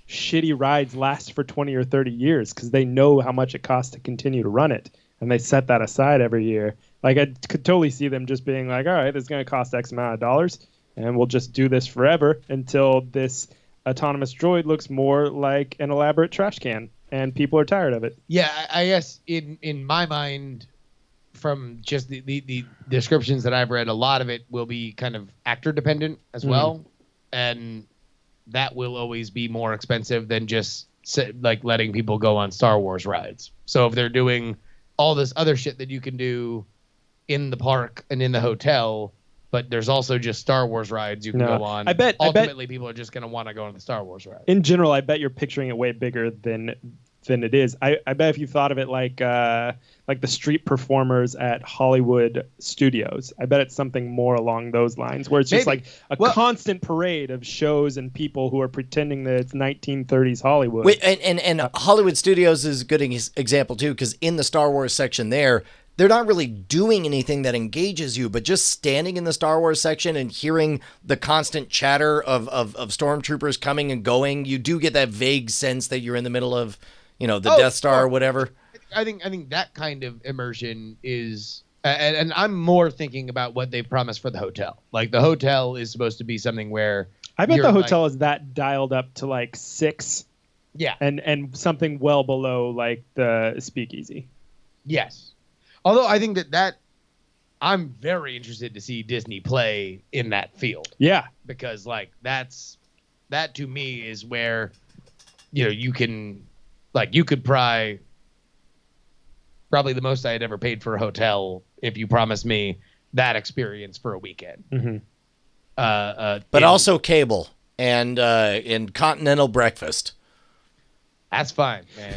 Speaker 3: shitty rides last for 20 or 30 years because they know how much it costs to continue to run it. And they set that aside every year. Like I could totally see them just being like, all right, this is going to cost X amount of dollars and we'll just do this forever until this autonomous droid looks more like an elaborate trash can and people are tired of it.
Speaker 1: Yeah, I guess in my mind, from just the descriptions that I've read, a lot of it will be kind of actor dependent as well. And that will always be more expensive than just like letting people go on Star Wars rides. So if they're doing all this other shit that you can do in the park and in the hotel, but there's also just Star Wars rides you can go on.
Speaker 3: I bet
Speaker 1: people are just going to want to go on the Star Wars ride.
Speaker 3: In general, I bet you're picturing it way bigger than it is. I bet if you thought of it like the street performers at Hollywood studios, I bet it's something more along those lines, where it's just like a constant parade of shows and people who are pretending that it's 1930s Hollywood.
Speaker 2: Wait, and Hollywood Studios is a good example too, because in the Star Wars section there, they're not really doing anything that engages you, but just standing in the Star Wars section and hearing the constant chatter of stormtroopers coming and going, you do get that vague sense that you're in the middle of, the Death Star or whatever.
Speaker 1: I think that kind of immersion is, and I'm more thinking about what they promised for the hotel. Like the hotel is supposed to be something where
Speaker 3: I bet the hotel is that dialed up to like 6.
Speaker 1: Yeah,
Speaker 3: and something well below like the speakeasy. Yes.
Speaker 1: Although I think that I'm very interested to see Disney play in that field.
Speaker 3: Yeah.
Speaker 1: Because like that to me is where, you can, like you could probably the most I had ever paid for a hotel if you promised me that experience for a weekend.
Speaker 3: Mm-hmm.
Speaker 2: But also cable and continental breakfast.
Speaker 1: That's fine, man.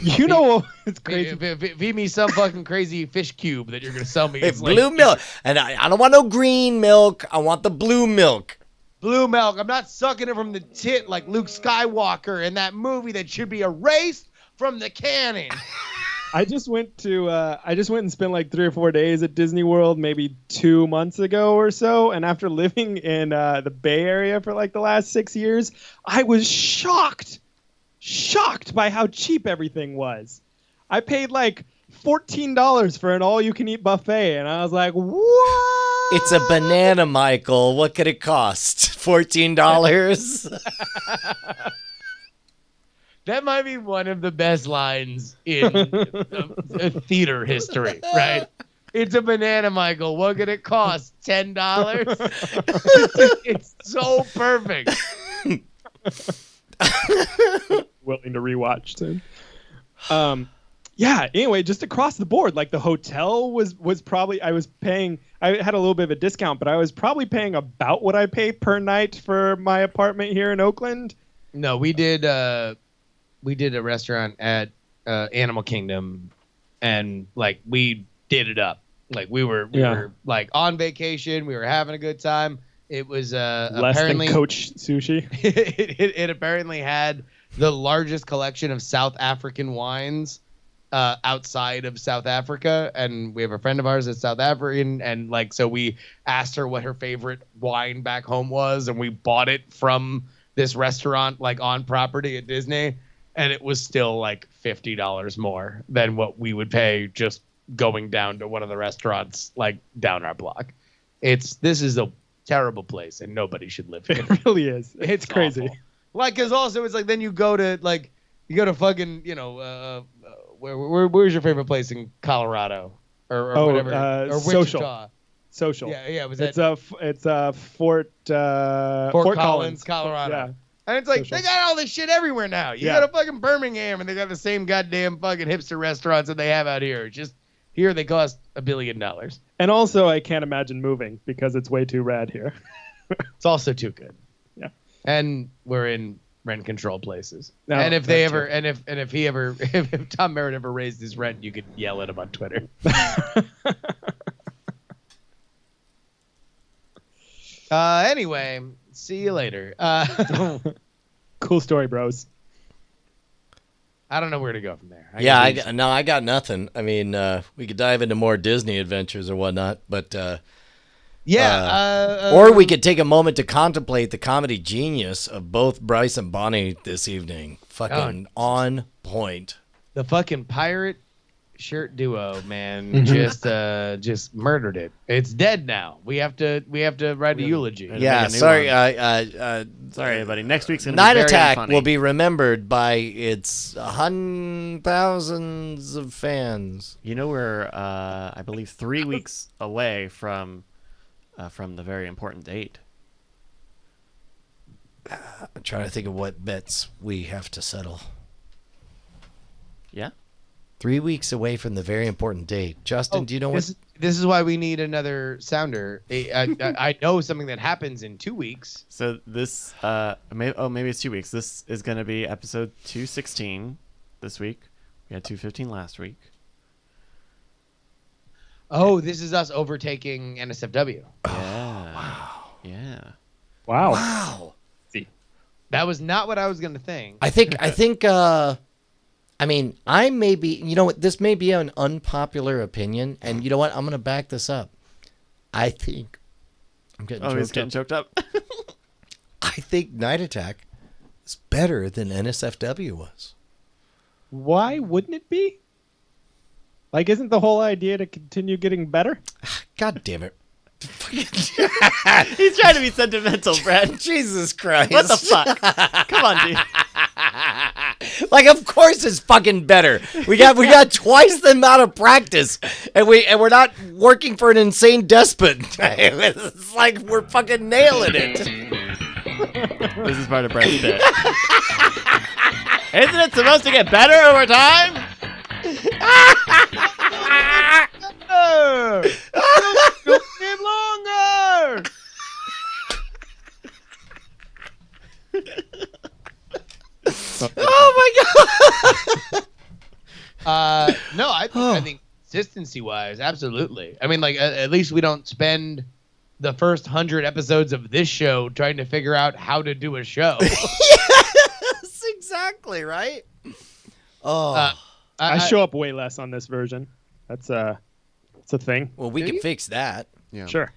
Speaker 3: It's crazy.
Speaker 1: Feed me some fucking crazy fish cube that you're gonna sell me. It's
Speaker 2: blue milk, and I don't want no green milk. I want the blue milk.
Speaker 1: Blue milk. I'm not sucking it from the tit like Luke Skywalker in that movie that should be erased from the canon.
Speaker 3: I just went and spent like 3 or 4 days at Disney World maybe 2 months ago or so, and after living in the Bay Area for like the last 6 years, I was shocked by how cheap everything was. I paid like $14 for an all-you-can-eat buffet, and I was like, what?
Speaker 2: It's a banana, Michael. What could it cost? $14?
Speaker 1: That might be one of the best lines in theater history, right? It's a banana, Michael. What could it cost? $10? It's so perfect.
Speaker 3: Willing to rewatch soon. Yeah, anyway, just across the board, like the hotel was probably, I had a little bit of a discount, but I was probably paying about what I pay per night for my apartment here in Oakland.
Speaker 1: No, we did a restaurant at Animal Kingdom, and like we did it up. Like we were like on vacation, we were having a good time. It was
Speaker 3: less
Speaker 1: apparently
Speaker 3: than Coach Sushi.
Speaker 1: it apparently had the largest collection of South African wines outside of South Africa, and we have a friend of ours that's South African, and like so we asked her what her favorite wine back home was, and we bought it from this restaurant like on property at Disney, and it was still like $50 more than what we would pay just going down to one of the restaurants like down our block. This is a terrible place, and nobody should live here.
Speaker 3: It really is. It's crazy.
Speaker 1: Awful. Like, because also it's like then you go to fucking where's your favorite place in Colorado or whatever or Wichita?
Speaker 3: Social.
Speaker 1: Yeah. Was
Speaker 3: it's Fort
Speaker 1: Collins, Colorado.
Speaker 3: Yeah.
Speaker 1: And it's like
Speaker 3: Social.
Speaker 1: they got all this shit everywhere now. You go to fucking Birmingham, and they got the same goddamn fucking hipster restaurants that they have out here. Just here they cost $1 billion.
Speaker 3: And also, I can't imagine moving because it's way too rad here.
Speaker 1: It's also too good.
Speaker 3: Yeah.
Speaker 1: And we're in rent control places.
Speaker 3: No,
Speaker 1: and if they ever, and if he ever, if Tom Merritt ever raised his rent, you could yell at him on Twitter. Anyway, see you later.
Speaker 3: Cool story, bros.
Speaker 1: I don't know where to go from there.
Speaker 2: I got nothing. I mean, we could dive into more Disney adventures or whatnot, but or we could take a moment to contemplate the comedy genius of both Bryce and Bonnie this evening. Fucking on point.
Speaker 1: The fucking pirate shirt duo, man, just murdered it. It's dead now. We have to write a eulogy.
Speaker 2: Yeah, sorry.
Speaker 4: Sorry, everybody. Next week's gonna
Speaker 2: Night
Speaker 4: be very
Speaker 2: Attack
Speaker 4: funny.
Speaker 2: will be remembered by its thousands of fans.
Speaker 4: You know, we're I believe 3 weeks away from the very important date.
Speaker 2: I'm trying to think of what bets we have to settle.
Speaker 4: Yeah.
Speaker 2: 3 weeks away from the very important date. Justin, do you know what?
Speaker 1: This is why we need another sounder. I know something that happens in 2 weeks.
Speaker 4: So this maybe it's 2 weeks. This is going to be episode 216 this week. We had 215 last week.
Speaker 1: Oh, this is us overtaking NSFW.
Speaker 4: Yeah. Wow. Yeah.
Speaker 3: Wow.
Speaker 1: That was not what I was going to think.
Speaker 2: I think I mean, I may be, you know what, this may be an unpopular opinion, and you know what, I'm going to back this up. I think,
Speaker 4: He's getting choked up.
Speaker 2: I think Night Attack is better than NSFW was.
Speaker 3: Why wouldn't it be? Like, isn't the whole idea to continue getting better?
Speaker 2: God damn it.
Speaker 4: He's trying to be sentimental, Brad.
Speaker 2: Jesus Christ.
Speaker 4: What the fuck? Come on, dude.
Speaker 2: Like, of course it's fucking better. We got twice the amount of practice, and we're not working for an insane despot. It's like we're fucking nailing it.
Speaker 4: This is part of Brad's bit. Isn't it supposed to get better over time?
Speaker 1: Game longer.
Speaker 2: Oh my god.
Speaker 1: No, I think consistency wise, absolutely. I mean, like at least we don't spend the first 100 episodes of this show trying to figure out how to do a show.
Speaker 2: Yes, exactly, right? Oh.
Speaker 3: I show up way less on this version. It's a thing.
Speaker 2: Well, we can fix that.
Speaker 4: Yeah.
Speaker 3: Sure.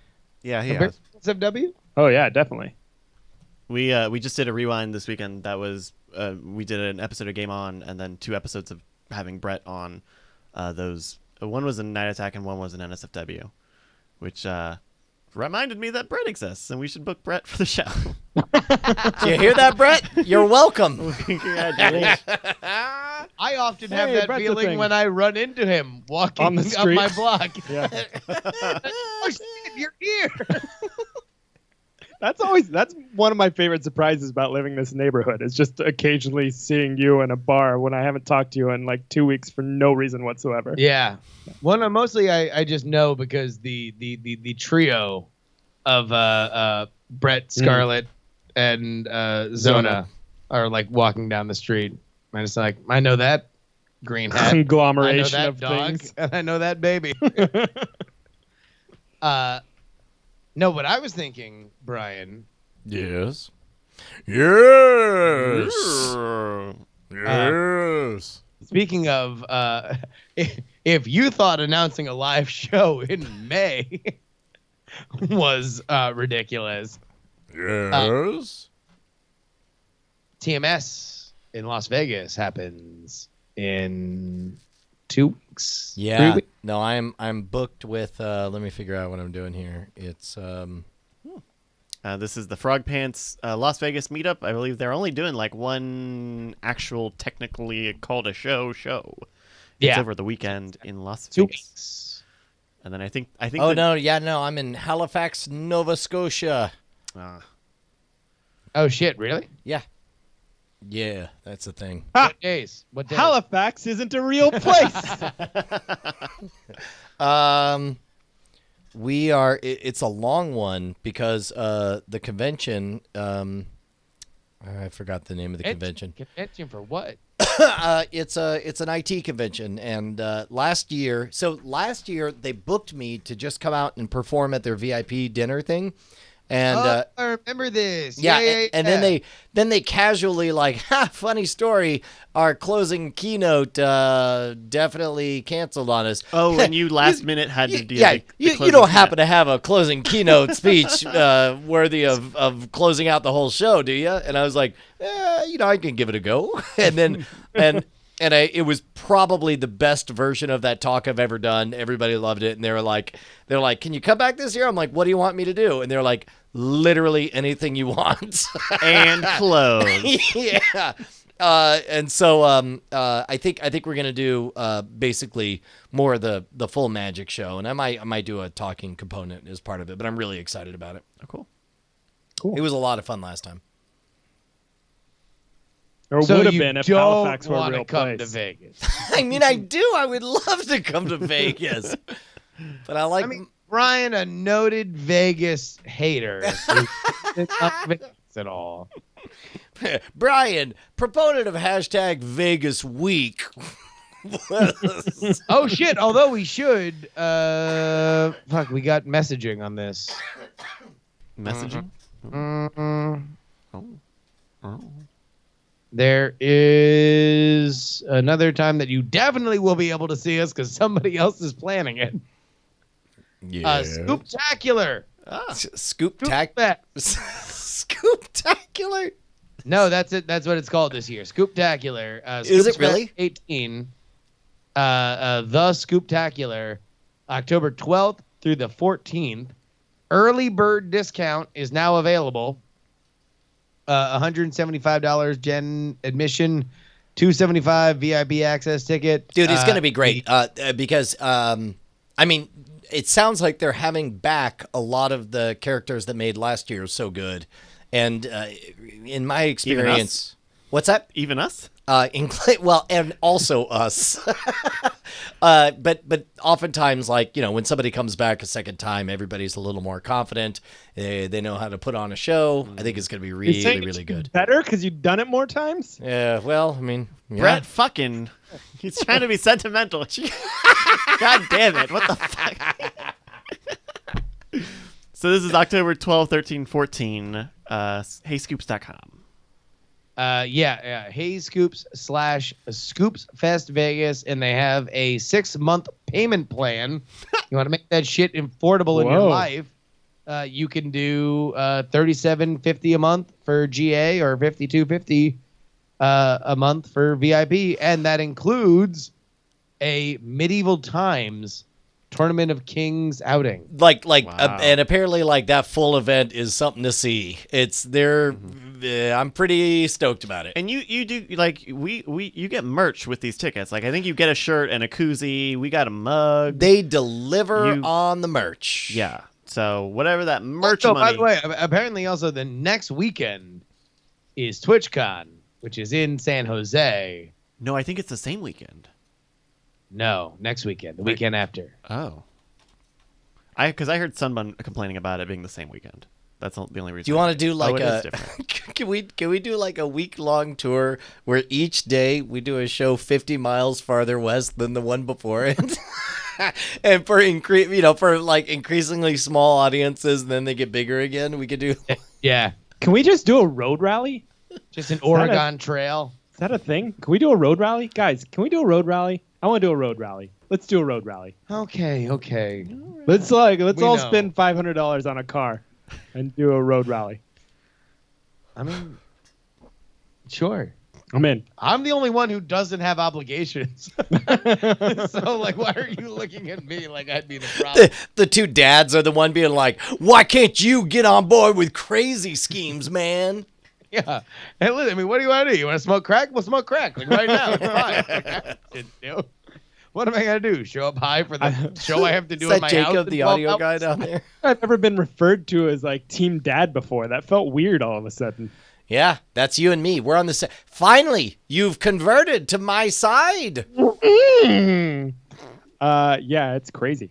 Speaker 4: Yeah, he has.
Speaker 1: SFW?
Speaker 3: Oh yeah, definitely.
Speaker 4: We just did a rewind this weekend. That was we did an episode of Game On, and then 2 episodes of having Brett on. Those one was a Night Attack and one was an NSFW, which reminded me that Brett exists, and we should book Brett for the show.
Speaker 2: Do you hear that, Brett? You're welcome.
Speaker 4: Congratulations.
Speaker 1: I often have
Speaker 3: Hey,
Speaker 1: that
Speaker 3: Brett's a
Speaker 1: feeling
Speaker 3: thing.
Speaker 1: when I run into him walking
Speaker 3: On the
Speaker 1: up
Speaker 3: street.
Speaker 1: my block.
Speaker 3: Yeah.
Speaker 1: Oh shit, you're here.
Speaker 3: That's one of my favorite surprises about living in this neighborhood. Is just occasionally seeing you in a bar when I haven't talked to you in like 2 weeks for no reason whatsoever.
Speaker 1: Yeah. Mostly I just know because the trio of Brett, Scarlett, and Zona are like walking down the street. And it's like, I know that green hat. I know
Speaker 3: Conglomeration
Speaker 1: that
Speaker 3: of
Speaker 1: dog.
Speaker 3: things.
Speaker 1: And I know that baby. No, but I was thinking, Brian.
Speaker 2: Yes. Yes. Yes.
Speaker 1: Speaking of, if you thought announcing a live show in May was ridiculous,
Speaker 2: Yes.
Speaker 1: TMS in Las Vegas happens in 2 weeks. 3
Speaker 2: Yeah.
Speaker 1: weeks.
Speaker 2: No, I'm booked with. Let me figure out what I'm doing here. It's
Speaker 4: This is the Frog Pants Las Vegas meetup. I believe they're only doing like one actual, technically called a show. It's
Speaker 1: Yeah.
Speaker 4: over the weekend in Las
Speaker 1: 2
Speaker 4: Vegas.
Speaker 1: weeks.
Speaker 4: And then I think.
Speaker 2: Oh no, I'm in Halifax, Nova Scotia.
Speaker 1: Oh shit! Really?
Speaker 2: Yeah. Yeah, that's the thing.
Speaker 1: What days? What days?
Speaker 3: Halifax isn't a real place.
Speaker 2: We are. It's a long one because the convention. I forgot the name of the convention.
Speaker 1: Convention for what?
Speaker 2: It's an IT convention, and last year they booked me to just come out and perform at their VIP dinner thing. And
Speaker 1: I remember this.
Speaker 2: and then they casually like, funny story, our closing keynote definitely canceled on us.
Speaker 4: Oh, and you last minute had to do
Speaker 2: you don't happen to have a closing keynote speech worthy of closing out the whole show, do you? And I was like, I can give it a go. And then it was probably the best version of that talk I've ever done. Everybody loved it, and they're like, can you come back this year? I'm like, what do you want me to do? And they're like, literally anything you want.
Speaker 4: And close.
Speaker 2: Yeah. And so I think we're gonna do basically more of the full magic show, and I might do a talking component as part of it, but I'm really excited about it.
Speaker 4: Oh,
Speaker 3: Cool.
Speaker 2: It was a lot of fun last time.
Speaker 3: Or
Speaker 1: So
Speaker 3: would have
Speaker 1: you
Speaker 3: been if
Speaker 1: don't
Speaker 3: Halifax were a
Speaker 1: want to
Speaker 3: real
Speaker 1: come
Speaker 3: place.
Speaker 1: to Vegas.
Speaker 2: I mean, I do. I would love to come to Vegas, but I like.
Speaker 1: I mean, Brian, a noted Vegas hater, it's not Vegas at all.
Speaker 2: Brian, proponent of hashtag Vegas Week.
Speaker 1: Oh shit! Although we should, fuck, we got messaging on this.
Speaker 4: Messaging?
Speaker 1: Mm-mm.
Speaker 4: Oh.
Speaker 1: There is is another time that you definitely will be able to see us because somebody else is planning it.
Speaker 2: Yeah.
Speaker 1: Scooptacular.
Speaker 2: Scooptacular.
Speaker 1: No, that's it. That's what it's called this year. Scooptacular.
Speaker 2: Is it really?
Speaker 1: 18. The Scooptacular, October 12th through the 14th. Early bird discount is now available. $175 gen admission, $275 VIP access ticket.
Speaker 2: Dude, it's going to be great because, I mean, it sounds like they're having back a lot of the characters that made last year so good. And in my experience... What's that?
Speaker 4: Even us?
Speaker 2: Well, and also us. But oftentimes, like, you know, when somebody comes back a second time, everybody's a little more confident. They know how to put on a show. I think it's going to be really, really good.
Speaker 3: Better because you've done it more times?
Speaker 2: Yeah, well, I mean, yeah.
Speaker 4: Brett fucking. He's trying to be sentimental. God damn it. What the fuck? So this is October 12, 13, 14. HeyScoops.com.
Speaker 1: Hey Scoops / Scoops Fest Vegas, and they have a 6-month payment plan. You want to make that shit affordable in your life? You can do $37.50 a month for GA or $52.50 a month for VIP, and that includes a Medieval Times Tournament of Kings outing.
Speaker 2: And apparently, like, that full event is something to see. It's there. I'm pretty stoked about it.
Speaker 4: And you do, like, you get merch with these tickets. Like, I think you get a shirt and a koozie. We got a mug.
Speaker 2: They deliver on the merch.
Speaker 4: Yeah. So whatever that merch
Speaker 1: money.
Speaker 4: By
Speaker 1: the way, apparently also the next weekend is TwitchCon, which is in San Jose.
Speaker 4: No, I think it's the same weekend.
Speaker 1: No, next weekend, the weekend after.
Speaker 4: Oh. Because I heard Sunbun complaining about it being the same weekend. That's the only reason.
Speaker 2: Do you want to do like
Speaker 4: can
Speaker 2: we do like a week-long tour where each day we do a show 50 miles farther west than the one before it? And for like increasingly small audiences, and then they get bigger again. We could do.
Speaker 1: Yeah.
Speaker 3: Can we just do a road rally?
Speaker 1: Just an Oregon Trail.
Speaker 3: Is that a thing? Can we do a road rally, guys? Can we do a road rally? I want to do a road rally. Let's do a road rally.
Speaker 1: Okay.
Speaker 3: Let's all spend $500 on a car and do a road rally.
Speaker 1: I mean, sure.
Speaker 3: I'm in.
Speaker 1: I'm the only one who doesn't have obligations. So, like, why are you looking at me like I'd be the problem?
Speaker 2: The two dads are the one being like, why can't you get on board with crazy schemes, man?
Speaker 1: Yeah. Hey, listen, I mean, what do you want to do? You want to smoke crack? We'll smoke crack. Like, right now. It's fine. What am I going to do? Show up high for the show I have to do in my
Speaker 2: Jacob,
Speaker 1: house?
Speaker 2: the audio guy down there?
Speaker 3: I've never been referred to as, like, Team Dad before. That felt weird all of a sudden.
Speaker 2: Yeah, that's you and me. We're on the same. Finally, you've converted to my side.
Speaker 3: Yeah, it's crazy.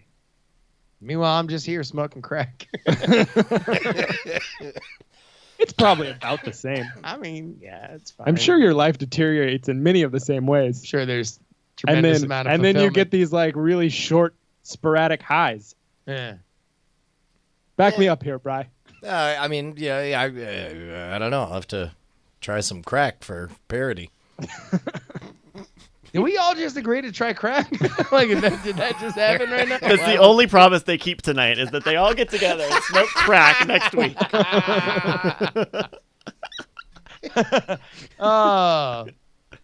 Speaker 1: Meanwhile, I'm just here smoking crack.
Speaker 3: It's probably about the same.
Speaker 1: I mean, yeah, it's fine.
Speaker 3: I'm sure your life deteriorates in many of the same ways.
Speaker 1: Sure, there's tremendous amount of
Speaker 3: and then you get these like really short, sporadic highs.
Speaker 1: Yeah.
Speaker 3: Back me up here, Bri.
Speaker 2: I mean, I don't know. I'll have to try some crack for parody.
Speaker 1: Did we all just agree to try crack? Like, did that just happen right now?
Speaker 4: That's the only promise they keep tonight is that they all get together and smoke crack next week.
Speaker 1: Oh,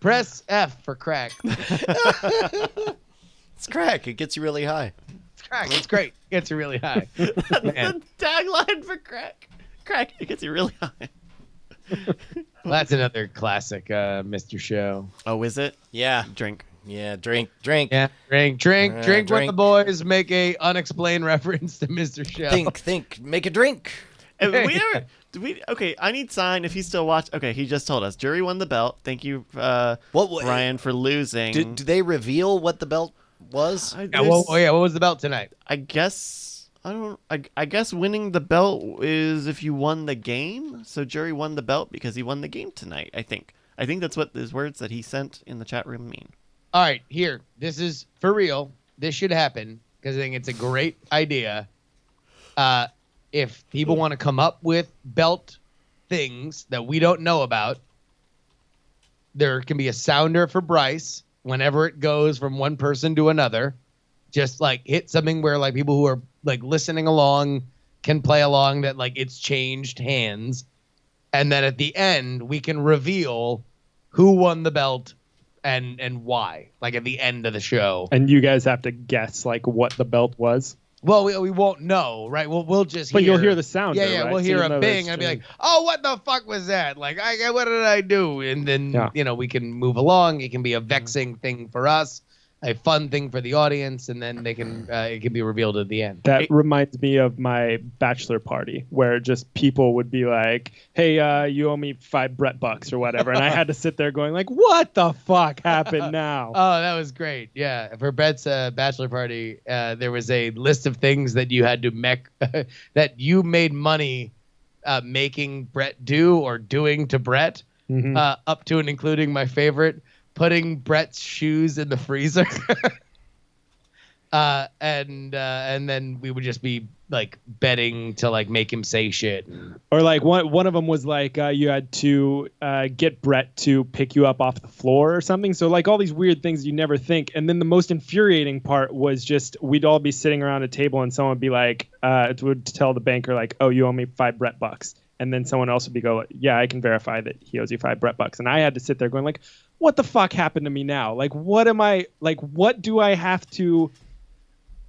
Speaker 1: press F for crack.
Speaker 2: It's crack. It gets you really high.
Speaker 1: It's crack. It's great. It gets you really high.
Speaker 4: That's the tagline for crack. Crack, it gets you really high.
Speaker 1: Well, that's another classic Mr. Show.
Speaker 4: Oh, is it?
Speaker 2: Yeah.
Speaker 4: Drink.
Speaker 2: Yeah, drink.
Speaker 1: Yeah, drink when the boys make a unexplained reference to Mr. Show.
Speaker 2: Think, make a drink.
Speaker 4: Okay, I need sign if he still watch. Okay, he just told us. Jury won the belt. Thank you, Ryan, for losing.
Speaker 2: Do they reveal what the belt was?
Speaker 1: What was the belt tonight?
Speaker 4: I guess I guess winning the belt is if you won the game. So Jury won the belt because he won the game tonight. I think that's what his words that he sent in the chat room mean.
Speaker 1: All right, here. This is for real. This should happen because I think it's a great idea. If people want to come up with belt things that we don't know about, there can be a sounder for Bryce whenever it goes from one person to another. Just like hit something where like people who are like listening along can play along, that like it's changed hands. And then at the end, we can reveal who won the belt and why, like at the end of the show.
Speaker 3: And you guys have to guess like what the belt was.
Speaker 1: Well, we won't know, right? We'll just hear.
Speaker 3: But you'll hear the sound.
Speaker 1: Yeah,
Speaker 3: right?
Speaker 1: we'll
Speaker 3: So
Speaker 1: hear
Speaker 3: you'll
Speaker 1: a
Speaker 3: know
Speaker 1: bing,
Speaker 3: that's
Speaker 1: and I'll be like,
Speaker 3: changed.
Speaker 1: "Oh, what the fuck was that? Like, what did I do?" And then we can move along. It can be a vexing thing for us, a fun thing for the audience, and then they can it can be revealed at the end.
Speaker 3: That reminds me of my bachelor party where just people would be like, "Hey, you owe me $5 or whatever," and I had to sit there going like, "What the fuck happened now?"
Speaker 1: Oh, that was great. Yeah, for Brett's bachelor party, there was a list of things that you had to that you made money making Brett do or doing to Brett, up to and including my favorite, putting Brett's shoes in the freezer. And then we would just be like betting to like make him say shit.
Speaker 3: Or like one of them was like you had to get Brett to pick you up off the floor or something. So like all these weird things you never think. And then the most infuriating part was just we'd all be sitting around a table and someone would be like, would tell the banker like, "Oh, you owe me $5." And then someone else would be go, "Yeah, I can verify that he owes you $5." And I had to sit there going like, what the fuck happened to me now? Like, what do I have to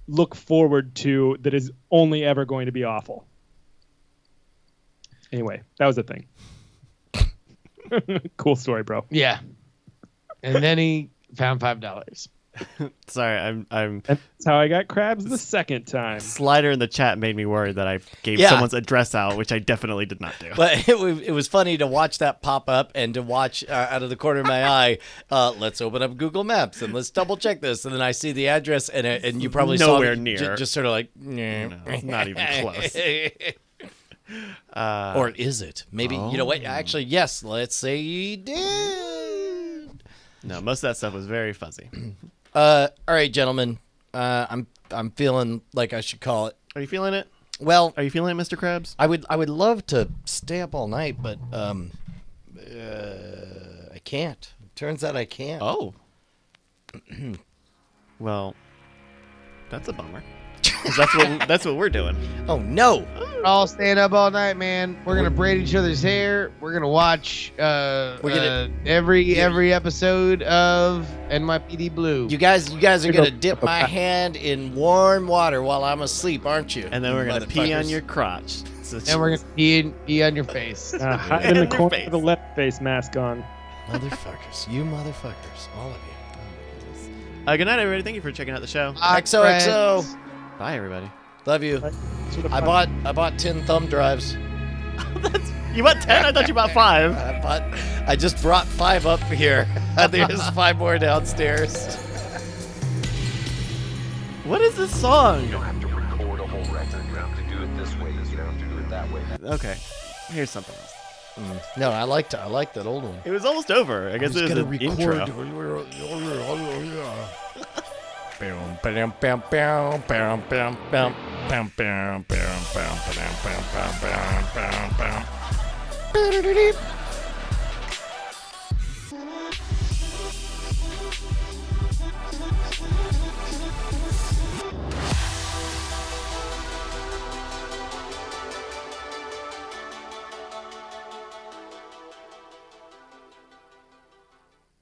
Speaker 3: look forward to that is only ever going to be awful? Anyway, that was a thing. Cool story, bro.
Speaker 1: Yeah. And then he found $5.
Speaker 4: Sorry, I'm
Speaker 3: That's how I got crabs the second time.
Speaker 4: Slider in the chat made me worried that I gave someone's address out, which I definitely did not do.
Speaker 2: But it was funny to watch that pop up and to watch out of the corner of my eye. Let's open up Google Maps and let's double check this. And then I see the address and you probably
Speaker 4: Nowhere
Speaker 2: saw
Speaker 4: near.
Speaker 2: Just sort of like,
Speaker 4: No, it's not even close.
Speaker 2: Or is it? Maybe you know what? Actually, yes. Let's say he did.
Speaker 4: No, most of that stuff was very fuzzy.
Speaker 2: All right, gentlemen. I'm feeling like I should call it.
Speaker 4: Are you feeling it?
Speaker 2: Well,
Speaker 4: Are you feeling it, Mr. Krabs?
Speaker 2: I would love to stay up all night, but I can't. Turns out I can't.
Speaker 4: Oh. Well, that's a bummer. 'Cause that's what we're doing.
Speaker 2: Oh no.
Speaker 1: We're all staying up all night, man. We're gonna braid each other's hair. We're gonna watch every episode of NYPD Blue.
Speaker 2: You guys are gonna dip my hand in warm water while I'm asleep, aren't you?
Speaker 4: And then we're gonna pee on
Speaker 2: Motherfuckers.
Speaker 4: your crotch.
Speaker 1: and we're gonna pee on your face.
Speaker 3: Hide in the
Speaker 4: And your
Speaker 3: corner
Speaker 4: face.
Speaker 3: with the left face mask on.
Speaker 2: Motherfuckers, you motherfuckers, all of you.
Speaker 4: Good night, everybody. Thank you for checking out the show.
Speaker 2: XOXO.
Speaker 4: Bye, everybody.
Speaker 2: Love you. I bought 10 thumb drives.
Speaker 4: You bought 10? I thought you bought 5.
Speaker 2: I just brought 5 up here. There's 5 more downstairs.
Speaker 4: What is this song?
Speaker 5: You don't have to record a whole record. You don't have to do it this way. You don't have to do it that way.
Speaker 4: Okay, here's something else.
Speaker 2: No, I like that old one.
Speaker 4: It was almost over. I guess it was an intro.
Speaker 2: Intro.